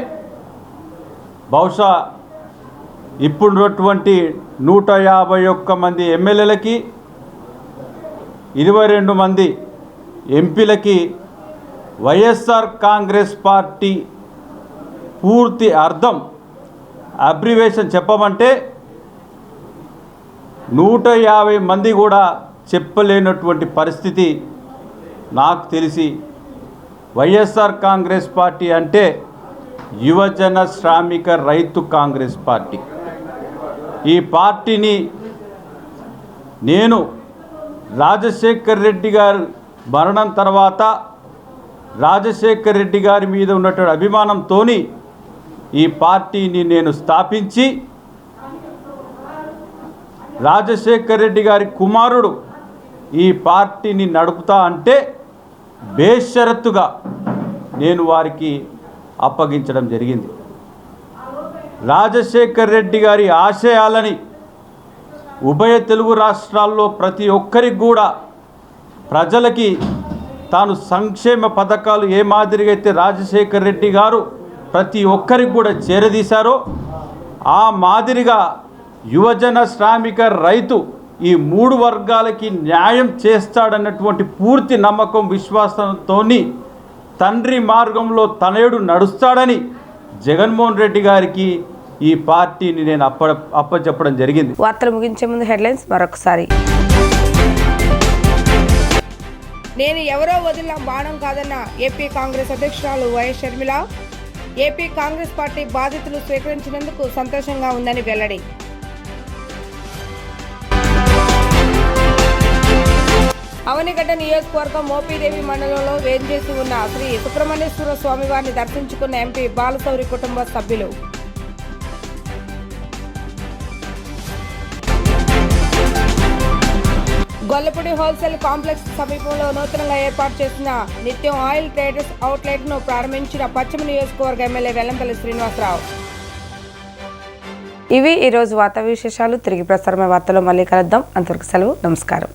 బహుశా ఇప్పుడున్నటువంటి 151 మంది ఎమ్మెల్యేలకి, 22 మంది ఎంపీలకి వైఎస్ఆర్ కాంగ్రెస్ పార్టీ పూర్తి అర్థం, అబ్రివేషన్ చెప్పమంటే 150 మంది కూడా చెప్పలేనటువంటి పరిస్థితి. నాకు తెలిసి వైఎస్ఆర్ కాంగ్రెస్ పార్టీ అంటే యువజన శ్రామిక రైతు కాంగ్రెస్ పార్టీ. ఈ పార్టీని నేను రాజశేఖర్ రెడ్డి గారు మరణం తర్వాత రాజశేఖర్ రెడ్డి గారి మీద ఉన్నటువంటి అభిమానంతో ఈ పార్టీని నేను స్థాపించి రాజశేఖర్ రెడ్డి గారి కుమారుడు ఈ పార్టీని నడుపుతా అంటే బేషరతుగా నేను వారికి అప్పగించడం జరిగింది. రాజశేఖర్ రెడ్డి గారి ఆశయాలని ఉభయ తెలుగు రాష్ట్రాల్లో ప్రతి ఒక్కరికి కూడా ప్రజలకి తాను సంక్షేమ పథకాలు ఏ మాదిరిగా అయితే రాజశేఖర్ రెడ్డి గారు ప్రతి ఒక్కరికి కూడా చేరదీశారో ఆ మాదిరిగా యువజన శ్రామిక రైతు ఈ 3 వర్గాలకి న్యాయం చేస్తాడన్నటువంటి పూర్తి నమ్మకం విశ్వాసంతో తండ్రి మార్గంలో తనయుడు నడుస్తాడని జగన్మోహన్ రెడ్డి గారికి ఈ పార్టీని నేను అప్పచెప్పడం జరిగింది. వార్తలు ముగించే ముందు హెడ్లైన్స్ మరొకసారి. నేను ఎవరో వదిలిన బాణం కాదన్న ఏపీ కాంగ్రెస్ అధ్యక్షురాలు YS Sharmila. AP Congress party బాధ్యతలు స్వీకరించినందుకు సంతోషంగా ఉందని వెల్లడి. అవనిగడ్డ నియోజకవర్గం మోపిదేవి మండలంలో వేంచేసి ఉన్న శ్రీ సుబ్రహ్మణ్యేశ్వర స్వామివారిని దర్శించుకున్న ఎంపీ బాలశౌరి కుటుంబ సభ్యులు. గొల్లపూడి హోల్సేల్ కాంప్లెక్స్ సమీపంలో నూతనంగా ఏర్పాటు చేసిన నిత్యం ఆయిల్ ట్రేడర్స్ అవుట్లెట్ ను ప్రారంభించిన పశ్చిమ నియోజకవర్గ ఎమ్మెల్యే వెల్లంపల్లి శ్రీనివాసరావు. ఇవి ఈరోజు వార్తా విశేషాలు. తిరిగి ప్రసారమైన వార్తలో మళ్ళీ కలుద్దాం. అంతవరకు సెలవు. నమస్కారం.